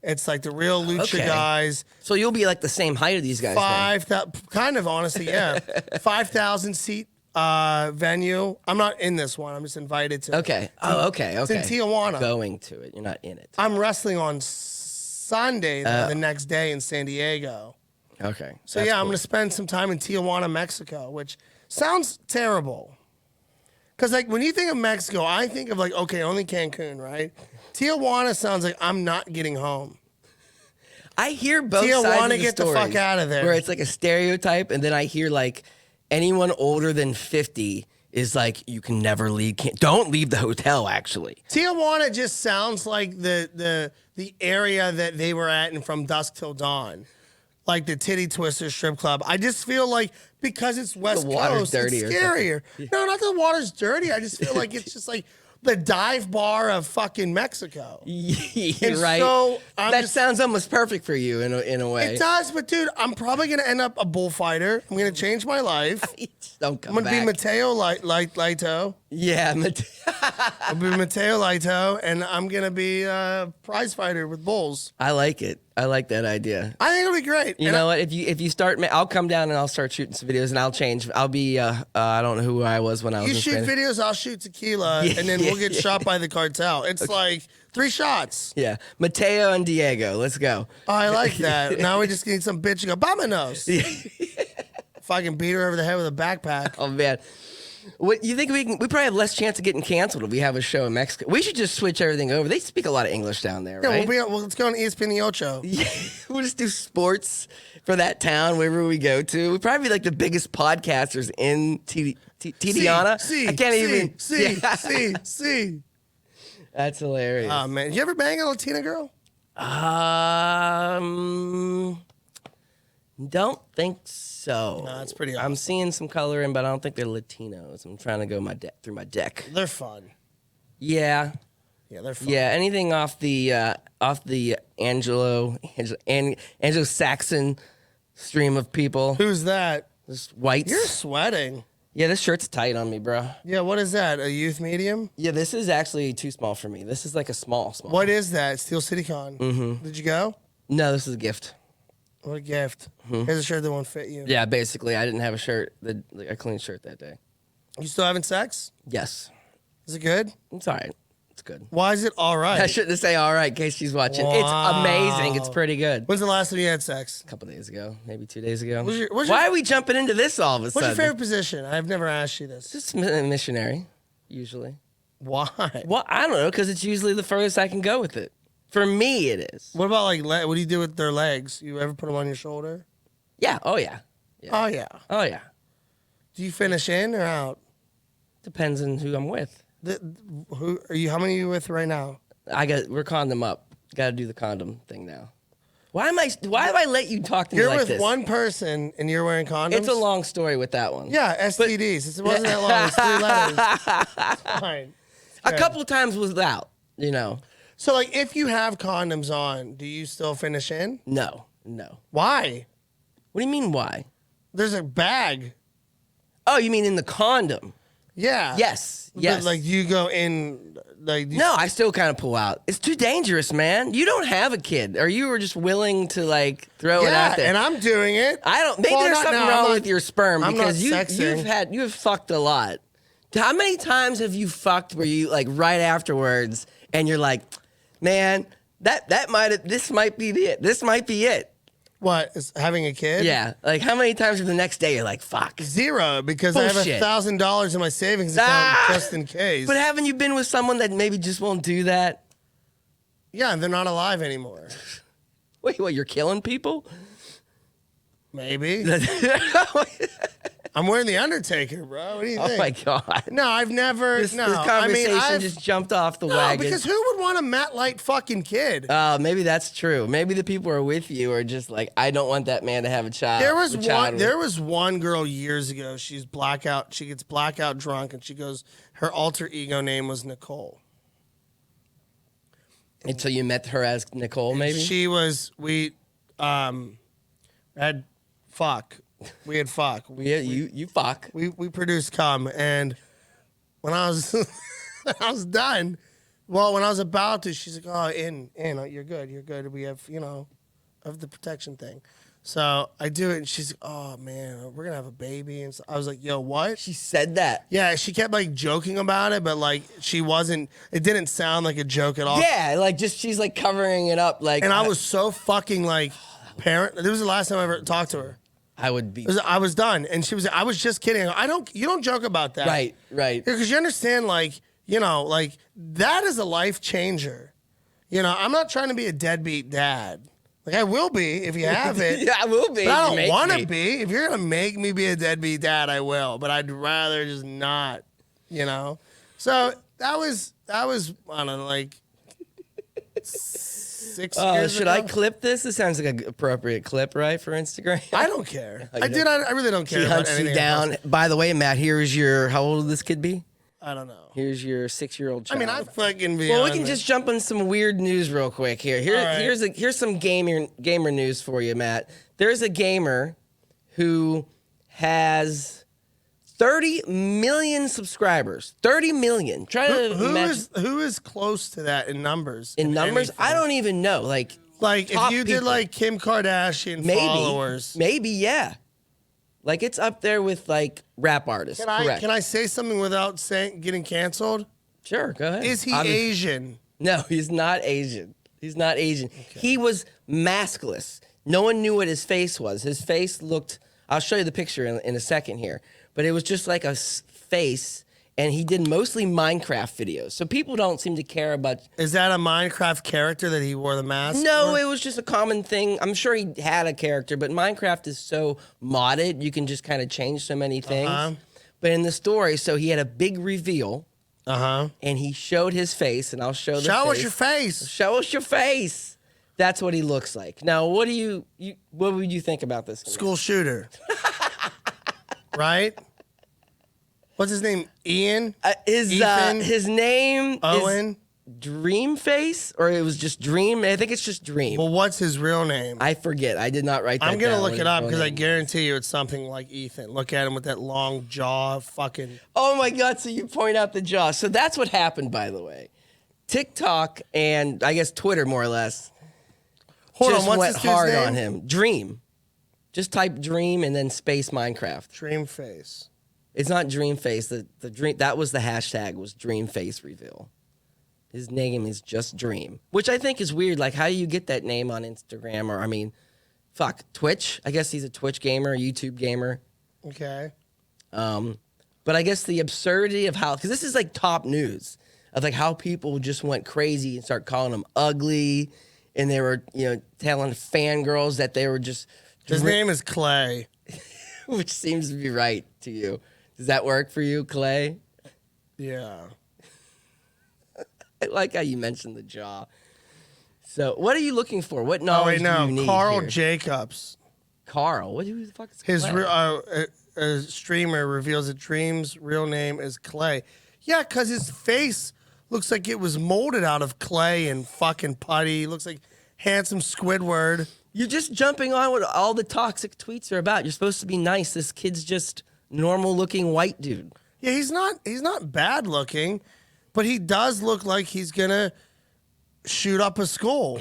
It's like the real lucha Okay. guys. So you'll be like the same height of these guys. then. Kind of honestly, yeah. 5,000 seat venue. I'm not in this one. I'm just invited to. Okay. Oh, okay. It's Okay. in Tijuana. Going to it. You're not in it. I'm wrestling on Sunday, the next day in San Diego. Okay. So yeah, I'm going to spend some time in Tijuana, Mexico, which sounds terrible. Because like when you think of Mexico, I think of like, okay, only Cancun, right? Tijuana sounds like I'm not getting home. I hear both Tijuana, sides of the get the stories, fuck out of there. Where it's like a stereotype, and then I hear like anyone older than 50 is like, you can never leave. Don't leave the hotel. Actually, Tijuana just sounds like the area that they were at and From Dusk Till Dawn. Like the Titty Twister strip club. I just feel like because it's West water's Coast, dirty it's or scarier. No, not the water's dirty. I just feel like it's just like the dive bar of fucking Mexico. you're And right. so I'm that just- sounds almost perfect for you in a way. It does, but dude, I'm probably gonna end up a bullfighter. I'm gonna change my life. Don't come I'm gonna back. be Mateo Laito. Yeah, I'll be Mateo Laito, and I'm gonna be a prize fighter with bulls. I like it. I like that idea. I think it'll be great. You And know what? If you start, I'll come down and I'll start shooting some videos, and I'll change. I'll be. I don't know who I was when I was. You in shoot Spanish. videos, I'll shoot tequila, and then we'll get shot by the cartel. It's like 3 shots. Yeah, Mateo and Diego. Let's go. Oh, I like that. Now we just need some bitch to go, Vámonos. If I can beat her over the head with a backpack. Oh man, what you think we probably have less chance of getting canceled if we have a show in Mexico. We should just switch everything over. They speak a lot of English down there, Yeah, right? let's go on ESPN Ocho. Yeah, we'll just do sports for that town wherever we go to. We'd probably be like the biggest podcasters in Tijuana. I can't even. See. That's hilarious. Oh, man. You ever bang a Latina girl? don't think so. No, it's pretty I'm awesome. seeing some color in, but I don't think they're Latinos. I'm trying to go through my deck. They're fun. Yeah. Yeah, they're fun. Yeah, anything off the Anglo-Saxon stream of people. Who's that? Just whites. You're sweating. Yeah, this shirt's tight on me, bro. Yeah, what is that? A youth medium? Yeah, this is actually too small for me. This is like a small. What is that? Steel City Con. Mm-hmm. Did you go? No, this is a gift. What a gift. Here's a shirt that won't fit you. Yeah, basically, I didn't have a shirt, a clean shirt that day. You still having sex? Yes. Is it good? It's all right. It's good. Why is it all right? I shouldn't say all right in case she's watching. Wow. It's amazing. It's pretty good. When's the last time you had sex? A couple days ago, maybe 2 days ago. Why are we jumping into this all of a What's sudden? your favorite position? I've never asked you this. Just missionary, usually. Why? Well, I don't know, because it's usually the furthest I can go with it. For me, it is. What about like what do you do with their legs? You ever put them on your shoulder? Yeah. Oh, yeah. Oh yeah. Oh, yeah. Do you finish in or out? Depends on who I'm with. Who are you? How many are you with right now? We're condom up. Got to do the condom thing now. Why have I let you talk to me You're like with this? one person and you're wearing condoms. It's a long story with that one. Yeah, STDs. It wasn't that long. It's 3 letters. It's fine. A couple times without, you know. So like, if you have condoms on, do you still finish in? No. Why? What do you mean, why? There's a bag. Oh, you mean in the condom? Yeah. Yes. But, like you go in. Like No, I still kind of pull out. It's too dangerous, man. You don't have a kid, or you were just willing to like throw it out there. and I'm doing it. I don't. Maybe Well, there's not something now. wrong I'm not- with your sperm I'm not because sexing. you've fucked a lot. How many times have you fucked where you like right afterwards and you're like, man, this might be it. This might be it. What is having a kid? Yeah. Like how many times the next day you're like, fuck. 0 because I Bullshit. have $1,000 in my savings account just in case. But haven't you been with someone that maybe just won't do that? Yeah, they're not alive anymore. Wait, what? You're killing people? Maybe. I'm wearing the Undertaker, bro. What do you think? Oh my god. No, I've never. This no, conversation I've, just jumped off the no, wagon. because who would want a Matt Light fucking kid? Maybe that's true. Maybe the people who are with you are just like, I don't want that man to have a child. There was one girl years ago. She's blackout. She gets blackout drunk, and she goes. Her alter ego name was Nicole. Until you met her as Nicole, maybe? She was. We had fuck. We had fuck. You fuck. We produced cum, and when I was when I was done, well, when I was about to, she's like, "Oh, you're good. We have of the protection thing." So I do it, and she's like, "Oh man, we're gonna have a baby." And so I was like, "Yo, what?" She said that. Yeah, she kept like joking about it, but like she wasn't. It didn't sound like a joke at all. Yeah, like just she's like covering it up, like. And I was so fucking like parent. This was the last time I ever talked to her. I would be. I was done, and she was. I was just kidding. You don't joke about that, Right. Because you understand, like that is a life changer. I'm not trying to be a deadbeat dad. Like I will be if you have it. Yeah, I will be. But I You don't make want me. to be. If you're gonna make me be a deadbeat dad, I will. But I'd rather just not. So that was I don't know, like 6 years Should ago. I clip this? This sounds like an appropriate clip, right, for Instagram? I don't care. Oh, you I really don't care. She about hunts you anything down. else. By the way, Matt, here's your. How old would this kid be? I don't know. Here's your 6-year-old child. I mean, I'm fucking beyond. Well, we can just jump on some weird news real quick here. All right. Here's some gamer news for you, Matt. There's a gamer who has 30 million subscribers. 30 million. Try to imagine. who is close to that in numbers? In numbers, anything? I don't even know. Like Like if top you did people. like Kim Kardashian followers. Maybe, yeah. Like it's up there with like rap artists. Correct. Can I say something without getting canceled? Sure, go ahead. Is he Obviously- Asian? No, he's not Asian. He's not Asian. He was maskless. No one knew what his face was. His face looked, I'll show you the picture in a second here, but it was just like a face, and he did mostly Minecraft videos. So people don't seem to care about. Is that a Minecraft character that he wore the mask? No, for? it was just a common thing. I'm sure he had a character, but Minecraft is so modded, you can just kind of change so many things. But in the story, so he had a big reveal. And he showed his face, and I'll show the face. Show us your face. Show us your face. That's what he looks like. Now, what do you what would you think about this? School shooter. Right? What's his name? Ian? Ethan? His name Owen? is Dream Face, or it was just Dream? I think it's just Dream. Well, what's his real name? I forget. I did not write that I'm going to down, look what it his up real because I name is. guarantee you it's something like Ethan. Look at him with that long jaw fucking... Oh my God, so you point out the jaw. So that's what happened, by the way. TikTok and I guess Twitter, more or less, Hold just on, what's went this dude's hard name? on him. Dream. Just type Dream and then space Minecraft. Dream face. It's not Dream Face. The Dream, that was the hashtag, was Dream Face reveal. His name is just Dream, which I think is weird. Like, how do you get that name on Instagram? Or, I mean, Twitch? I guess he's a Twitch gamer, a YouTube gamer. Okay. But I guess the absurdity of how, because this is like top news, of like how people just went crazy and start calling him ugly. And they were, telling fangirls that they were just. His name is Clay. Which seems to be right to you. Does that work for you, Clay? Yeah. I like how you mentioned the jaw. So, what are you looking for? What Oh, knowledge wait, no. do you need Carl here? Jacobs. Carl? Who the fuck is His Clay? a streamer reveals that Dream's real name is Clay. Yeah, because his face looks like it was molded out of clay and fucking putty. Looks like handsome Squidward. You're just jumping on what all the toxic tweets are about. You're supposed to be nice. This kid's just normal-looking white dude. Yeah, he's not bad looking, but he does look like he's gonna shoot up a school.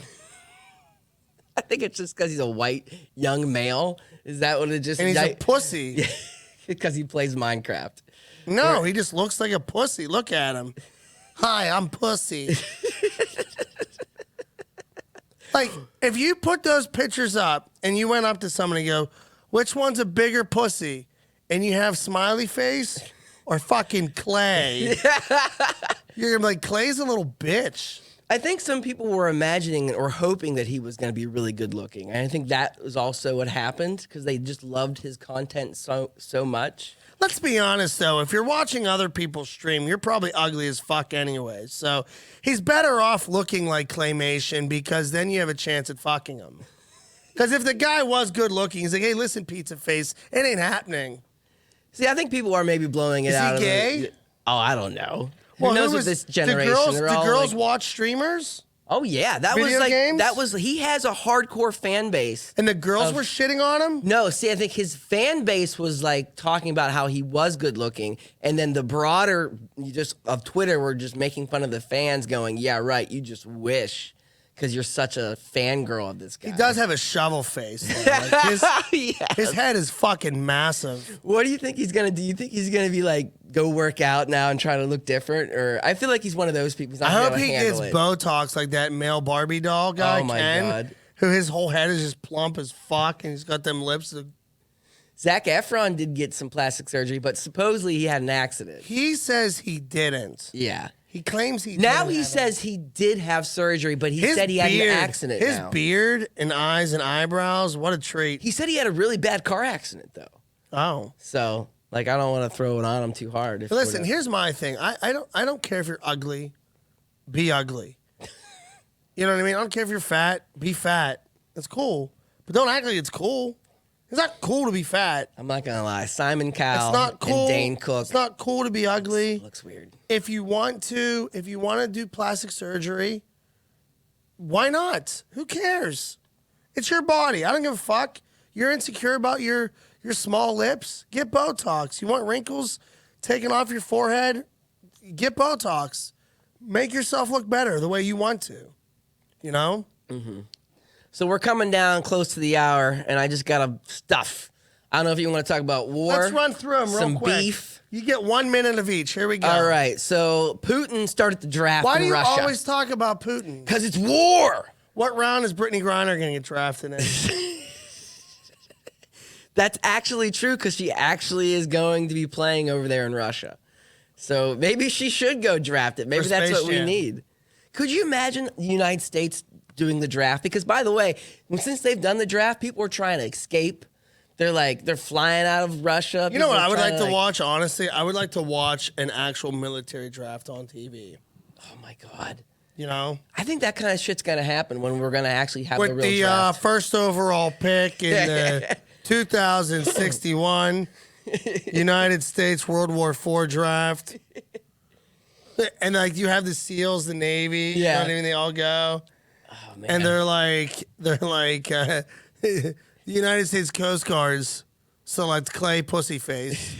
I think it's just because he's a white young male. Is that what it just? And he's a pussy. Because he plays Minecraft. No, he just looks like a pussy. Look at him. Hi, I'm pussy. Like, if you put those pictures up and you went up to somebody and go, which one's a bigger pussy? And you have smiley face or fucking Clay. You're gonna be like, Clay's a little bitch. I think some people were imagining or hoping that he was going to be really good looking. And I think that was also what happened because they just loved his content so much. Let's be honest, though. If you're watching other people stream, you're probably ugly as fuck anyway. So he's better off looking like Claymation because then you have a chance at fucking him. Because if the guy was good looking, he's like, hey, listen, pizza face, it ain't happening. See, I think people are maybe blowing it Is out. he gay? Oh, I don't know. Well, Who knows with this generation? Do They're all girls like, watch streamers? oh yeah, that was Video like games? he has a hardcore fan base. And the girls were shitting on him? No, see, I think his fan base was like talking about how he was good looking, and then the broader just of Twitter were just making fun of the fans, going, "Yeah, right, you just wish because you're such a fangirl of this guy." He does have a shovel face. though. Like his head is fucking massive. What do you think he's gonna do? You think he's gonna be like go work out now and try to look different, or I feel like he's one of those people. He's not I gonna hope be he able to gets handle it. Botox like that male Barbie doll guy, Oh my Ken, God. who his whole head is just plump as fuck, and he's got them lips. Zac Efron did get some plastic surgery, but supposedly he had an accident. He says he didn't. Yeah. He claims he Now didn't he have says he did have surgery, but he His said he had beard- an accident. His now. beard and eyes and eyebrows, what a treat. He said he had a really bad car accident though. Oh. So, like, I don't want to throw it on him too hard. If Listen, we're here's my thing. I don't care if you're ugly, be ugly. You know what I mean? I don't care if you're fat, be fat. That's cool. But don't act like it's cool. It's not cool to be fat. I'm not gonna lie, Simon Cowell It's not cool. and Dane Cook It's not cool to be ugly. looks weird. If you want to do plastic surgery, why not? Who cares? It's your body. I don't give a fuck. You're insecure about your small lips? Get Botox. You want wrinkles taken off your forehead? Get Botox. Make yourself look better the way you want to. You know? So we're coming down close to the hour, and I just got stuff. I don't know if you want to talk about war. Let's run through them real some quick. beef. You get 1 minute of each. Here we go. All right. So Putin started the draft Why in do you Russia. always talk about Putin? Because it's war. What round is Brittany Griner going to get drafted in? That's actually true because she actually is going to be playing over there in Russia. So maybe she should go draft it. Maybe For that's Space what we Jam. need. Could you imagine the United States doing the draft? Because, by the way, since they've done the draft, people are trying to escape. They're flying out of Russia. You know what People are I would trying like to watch, honestly? I would like to watch an actual military draft on TV. Oh, my God. You know, I think that kind of shit's gonna happen when we're gonna actually have the with real the draft. first overall pick in the 2061 United States World War IV draft, and like you have the SEALs, the Navy, you know what I mean? They all go, Oh, man. and they're like the United States Coast Guards select Clay Pussyface.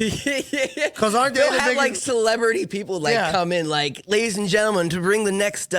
Because aren't they They'll the have big- like celebrity people like Yeah. come in, like, ladies and gentlemen, to bring the next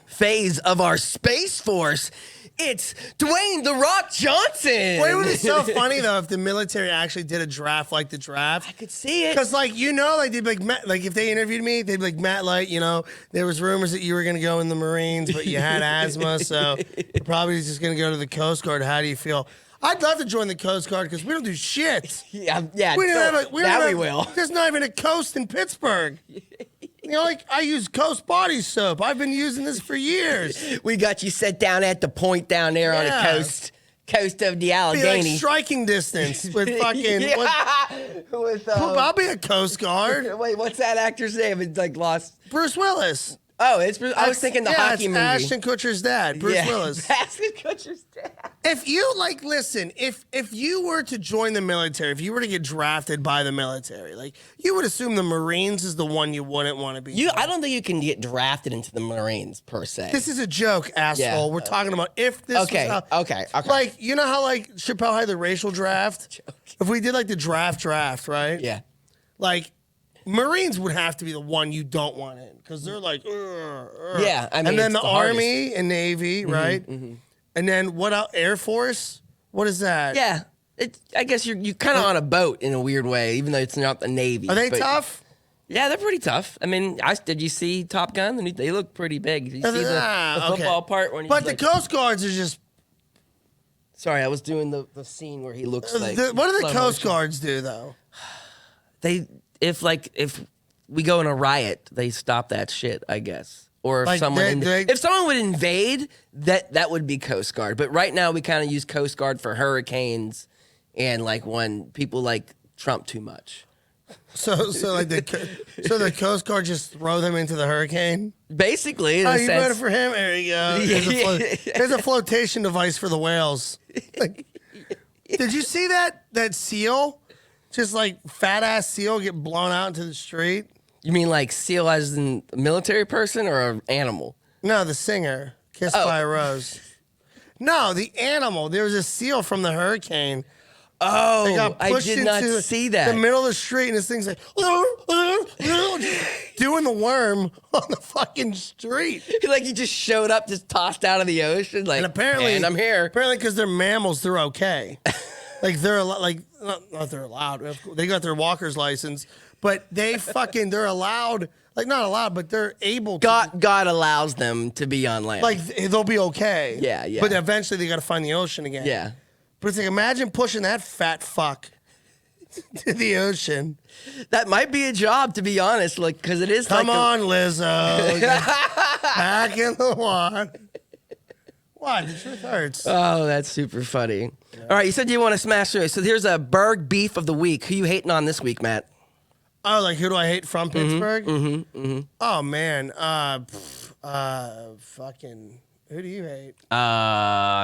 phase of our Space Force, it's Dwayne "The Rock" Johnson. Well, it would be so funny though if the military actually did a draft like the draft. I could see it. Because, like, you know, like, they'd be like, Matt, like, if they interviewed me, they'd be like, Matt Light, you know, there was rumors that you were going to go in the Marines, but you had asthma, so you're probably just going to go to the Coast Guard. How do you feel? I'd love to join the Coast Guard because we don't do shit. Yeah. We don't have a, Now we will. There's not even a coast in Pittsburgh. You know, like, I use Coast body soap. I've been using this for years. We got you set down at the point down there on the Yeah. coast of the Be Allegheny. like striking distance with fucking. With, I'll be a Coast Guard. wait, what's that actor's name? It's like lost. Bruce Willis. Oh, I was thinking the hockey it's movie. Ashton Kutcher's dad, Bruce Willis. Ashton Kutcher's dad. If you like, listen, if you were to join the military, if you were to get drafted by the military, like you would assume the Marines is the one you wouldn't want to be. I don't think you can get drafted into the Marines per se. This is a joke, asshole. Yeah. We're talking about if this. Okay, was how, okay. Like, you know how like Chappelle had the racial draft. If we did like the draft, right? Yeah. Like, Marines would have to be the one you don't want in because they're like, Yeah, I mean, and then it's the the Army and Navy, right? And then what else? Air Force? What is that? Yeah. I guess you're kind of on a boat in a weird way, even though it's not the Navy. Are they but- tough? Yeah, they're pretty tough. I mean, did you see Top Gun? They look pretty big. Did you see the football part when he's But like, the Coast Guards are just. Sorry, I was doing the scene where he looks like. What do the slow Coast motion. Guards do though? If we go in a riot, they stop that shit, I guess. Or if Like, if someone would invade, that would be Coast Guard. But right now we kind of use Coast Guard for hurricanes and like when people like Trump too much. So the Coast Guard just throw them into the hurricane. Basically, in Oh, a you sense. voted for him? There you go. There's a flotation device for the whales. Like, did you see that seal? Just like fat ass seal get blown out into the street. You mean like SEAL as in a military person or an animal? No, the singer, Kissed by a Rose. No, the animal. There was a seal from the hurricane. They Oh, got I pushed did not into see that. the middle of the street, and this thing's like doing the worm on the fucking street. Like you just showed up, just tossed out of the ocean. Like, And apparently, I'm here. Apparently, because they're mammals, they're okay. Like they're like not they're allowed. They got their walker's license, but they're allowed. Like not allowed, but they're able. God allows them to be on land. Like they'll be okay. Yeah, yeah. But eventually, they got to find the ocean again. yeah. But it's like imagine pushing that fat fuck to the ocean. That might be a job, to be honest, like because it is. Come like on, Lizzo. Get back in the water. What? The truth hurts. Oh, that's super funny. All right, you said you want to smash through. So here's a Berg beef of the week. Who you hating on this week, Matt? Oh, like who do I hate from Pittsburgh? Mm-hmm. Oh man, fucking. Who do you hate?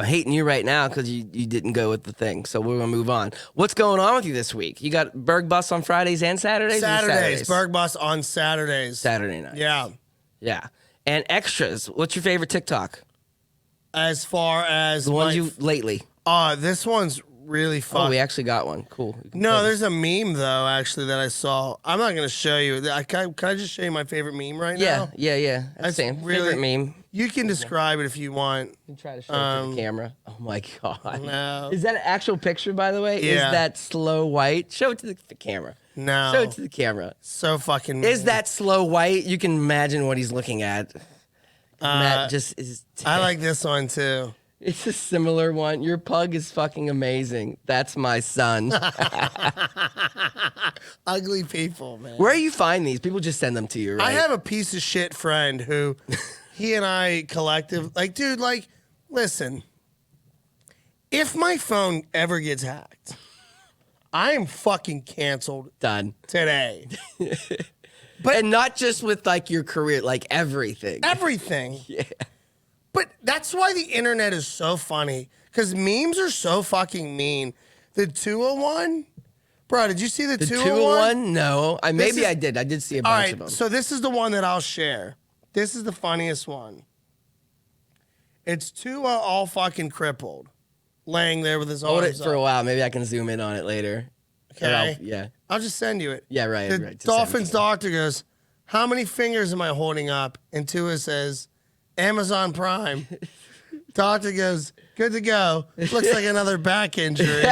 Hating you right now because you didn't go with the thing. So we're gonna move on. What's going on with you this week? You got Berg bus on Fridays and Saturdays. Or Saturdays. Berg bus on Saturdays. Saturday night. Yeah. Yeah. And extras. What's your favorite TikTok? As far as The ones you lately. this one's really fun. Oh, we actually got one. Cool. You can No, play. there's a meme though actually that I saw. I'm not gonna show you. Can I just show you my favorite meme right now? Yeah. That's Same. really- Favorite meme. You can describe it if you want. You can try to show it to the camera. Oh my god. No. Is that an actual picture, by the way? Yeah. Is that Slow White? Show it to the camera. No. Show it to the camera. So fucking. Is that Slow White? You can imagine what he's looking at. Matt just is. I like this one too. It's a similar one. Your pug is fucking amazing. That's my son. Ugly people, man. Where do you find these? People just send them to you, right? I have a piece of shit friend who, he and I dude, like, listen. If my phone ever gets hacked, I am fucking canceled Done. today. and not just with like your career, like everything. Everything. Yeah. But that's why the internet is so funny, because memes are so fucking mean. The 201, bro, did you see the 201? No. I did. I did see a All bunch right, of them. so this is the one that I'll share. This is the funniest one. It's Tua all fucking crippled, laying there with his Hold arms it for a up. while. Maybe I can zoom in on it later. Okay. Yeah. I'll just send you it. Yeah, right. The right. Just Dolphins send it. doctor goes, how many fingers am I holding up? And Tua says, Amazon Prime. Doctor goes, good to go. Looks like another back injury.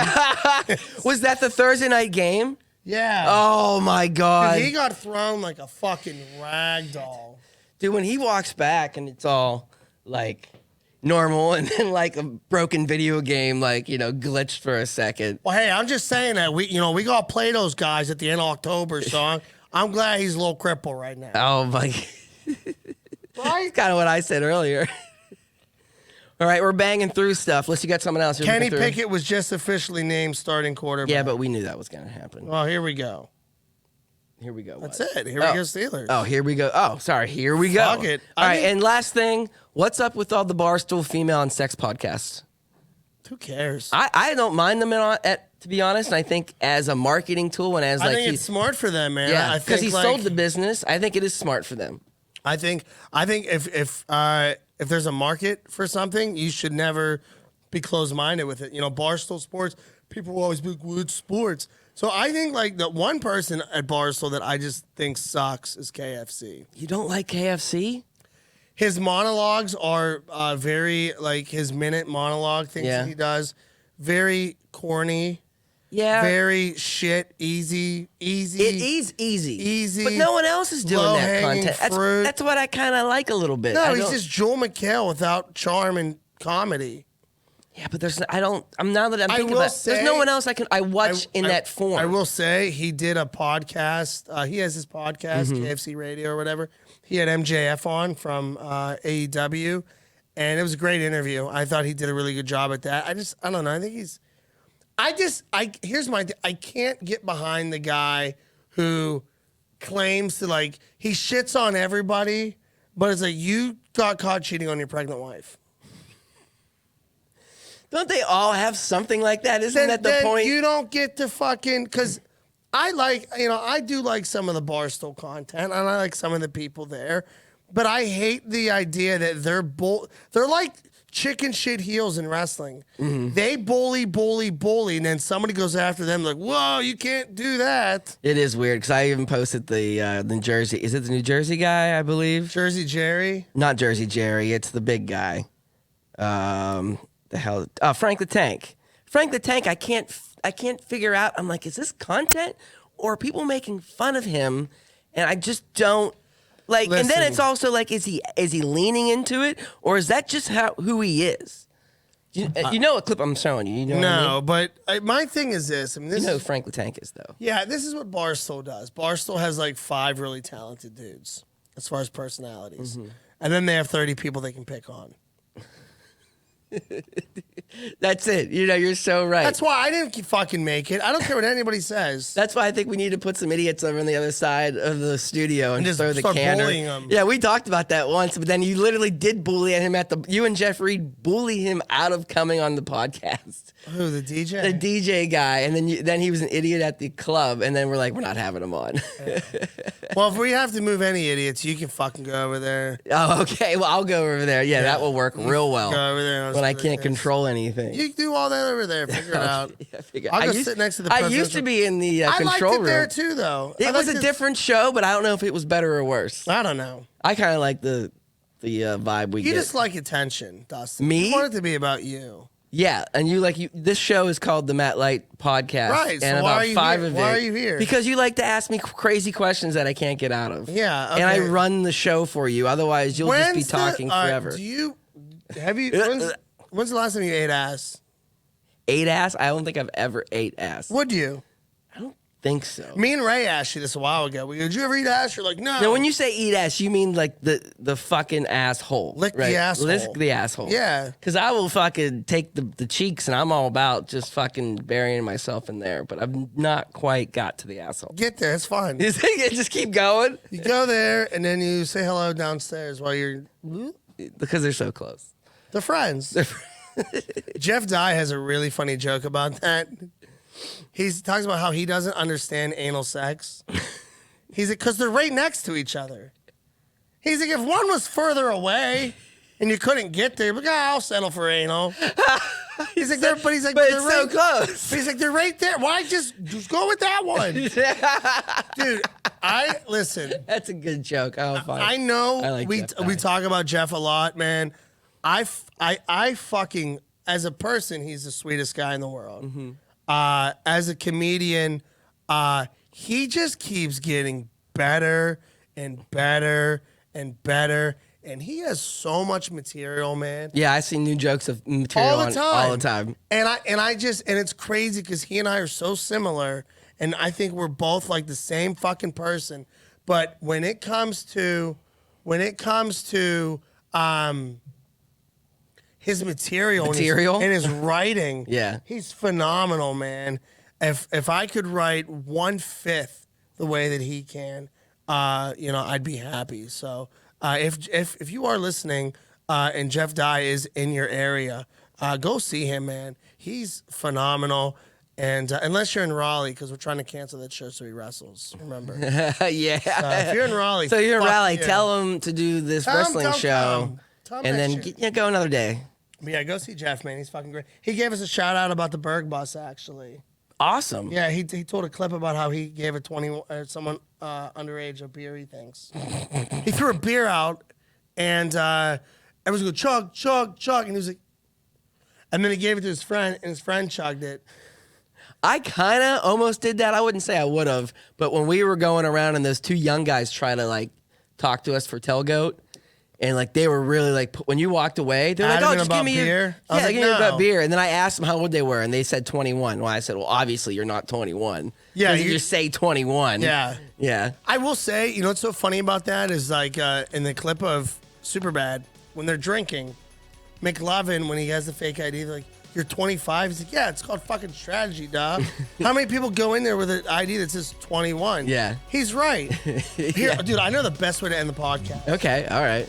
Was that the Thursday night game? Yeah. Oh my God. Dude, he got thrown like a fucking rag doll. Dude, when he walks back and it's all like normal and then like a broken video game, like, glitched for a second. Well, hey, I'm just saying that we got Plato's guys at the end of October, so I'm glad he's a little crippled right now. Oh my. Right? Kind of what I said earlier. All right, we're banging through stuff. Unless you got something else. You're Kenny looking through. Pickett was just officially named starting quarterback. Yeah, but we knew that was going to happen. Well, here we go. Here we go. That's what? it. Here we go, Steelers. Oh, here we go. Oh, sorry. Here we go. Fuck it. All I right, mean- and last thing, what's up with all the Barstool female and sex podcasts? Who cares? I don't mind them to be honest. And I think as a marketing tool and as I like think it's smart for them, man. yeah, I because think he sold the business. I think it is smart for them. I think if there's a market for something, you should never be closed-minded with it. Barstool Sports, people will always be like, well, it's sports. So I think like the one person at Barstool that I just think sucks is KFC. You don't like KFC? His monologues are very like his minute monologue things that he does, very corny. Yeah. Very shit, easy. It is easy. Easy. But no one else is doing that low-hanging content. fruit. That's what I kind of like a little bit. No, he's just Joel McHale without charm and comedy. Yeah, but there's I'm now that I'm I thinking will about say- there's no one else I watch in that form. I will say he did a podcast. He has his podcast, KFC Radio or whatever. He had MJF on from AEW, and it was a great interview. I thought he did a really good job at that. I don't know. I think here's my thing. I can't get behind the guy who claims to like, he shits on everybody, but it's like, you got caught cheating on your pregnant wife. Don't they all have something like that? Isn't that the Then point? you don't get to fucking, because I do like some of the Barstool content, and I like some of the people there, but I hate the idea that they're like chicken shit heels in wrestling. They bully, and then somebody goes after them like, whoa, you can't do that. It is weird because I even posted the New Jersey. Is it the New Jersey guy? I believe. Jersey Jerry. Not Jersey Jerry. It's the big guy. The hell? Frank the Tank. Frank the Tank. I can't figure out. I'm like, is this content or are people making fun of him? And I just don't like. And then Listen. it's also like, is he leaning into it or is that just who he is? You know what clip I'm showing you? You know what I No, mean? but my thing is this. I mean, this You know who is, Frank the Tank is though. yeah, this is what Barstool does. Barstool has like 5 really talented dudes as far as personalities, and then they have 30 people they can pick on. That's it. You're so right. That's why I didn't fucking make it. I don't care what anybody says. That's why I think we need to put some idiots over on the other side of the studio and just throw the start canner. bullying 'em. Yeah, we talked about that once, but then you literally did bully him you and Jeff Reed bully him out of coming on the podcast. Who, the DJ? The DJ guy, and then he was an idiot at the club, and then we're like, we're not having him on. Well, if we have to move any idiots, you can fucking go over there. Oh, okay. Well, I'll go over there. Yeah, that will work real well. Go over there. When I can't control anything. You can do all that over there. Figure it out. Yeah, I'll go sit next to the I used to presidential- be in the I liked control it room. there too, though. It was a different show, but I don't know if it was better or worse. I don't know. I kind of like the vibe we You get. just like attention, Dustin. Me? You want it to be about you. Yeah, and this show is called the Matt Light Podcast. Right, so And why about are you 5 here? of Why it. are you here? Because you like to ask me crazy questions that I can't get out of. Yeah, And I okay. run the show for you. Otherwise, you'll just be talking all right, forever. When's the last time you ate ass? Ate ass? I don't think I've ever ate ass. Would you? I don't think so. Me and Ray asked you this a while ago. We go, did you ever eat ass? You're like, no. Now, when you say eat ass, you mean like the fucking asshole. Lick the right? asshole. Lick the asshole. Yeah. Because I will fucking take the cheeks, and I'm all about just fucking burying myself in there. But I've not quite got to the asshole. Get there. It's fine. You think it just keep going? You go there, and then you say hello downstairs while you're... Because they're so close. They're friends. Jeff Dye has a really funny joke about that. He talks about how he doesn't understand anal sex. He's like, because they're right next to each other. He's like, if one was further away and you couldn't get there, but I'll settle for anal. He's like, but it's they're so close. He's like, they're right there. Why just go with that one, dude? Listen. That's a good joke. Oh, fine. I know I like we Jeff Dye. talk about Jeff a lot, man. I fucking, as a person, he's the sweetest guy in the world. Mm-hmm. As a comedian, he just keeps getting better and better and better. And he has so much material, man. Yeah, I see new jokes of material all the time. And it's crazy because he and I are so similar, and I think we're both like the same fucking person. But when it comes to his material and his writing, Yeah. he's phenomenal, man. If I could write 1/5 the way that he can, I'd be happy. So if you are listening and Jeff Dye is in your area, go see him, man. He's phenomenal. And unless you're in Raleigh, because we're trying to cancel that show so he wrestles, remember? Yeah. If you're in Raleigh, So you're in fuck Raleigh. you. Tell him to do this Tell him, wrestling tell him, show. tell him And that then shit. go another day. Yeah, go see Jeff, man. He's fucking great. He gave us a shout out about the Berg bus, actually. Awesome. Yeah, he told a clip about how he gave someone underage a beer he thinks. He threw a beer out, and everyone's going, chug, chug, chug. And he was like, and then he gave it to his friend, and his friend chugged it. I kind of almost did that. I wouldn't say I would have, but when we were going around and those two young guys try to like talk to us for Tailgoat, and like they were really like when you walked away, they're like, "Oh, just give me your beer." I was yeah, like, give me no. about beer." And then I asked them how old they were, and they said 21. Well, I said, "Well, obviously you're not 21. Yeah, you just say 21." Yeah. yeah. I will say, you know what's so funny about that is like in the clip of Superbad, when they're drinking, McLovin, when he has the fake ID, they're like, you're 25? He's like, yeah, it's called fucking strategy, dog. How many people go in there with an ID that says 21? Yeah. He's right. Here, dude, I know the best way to end the podcast. Okay. All right.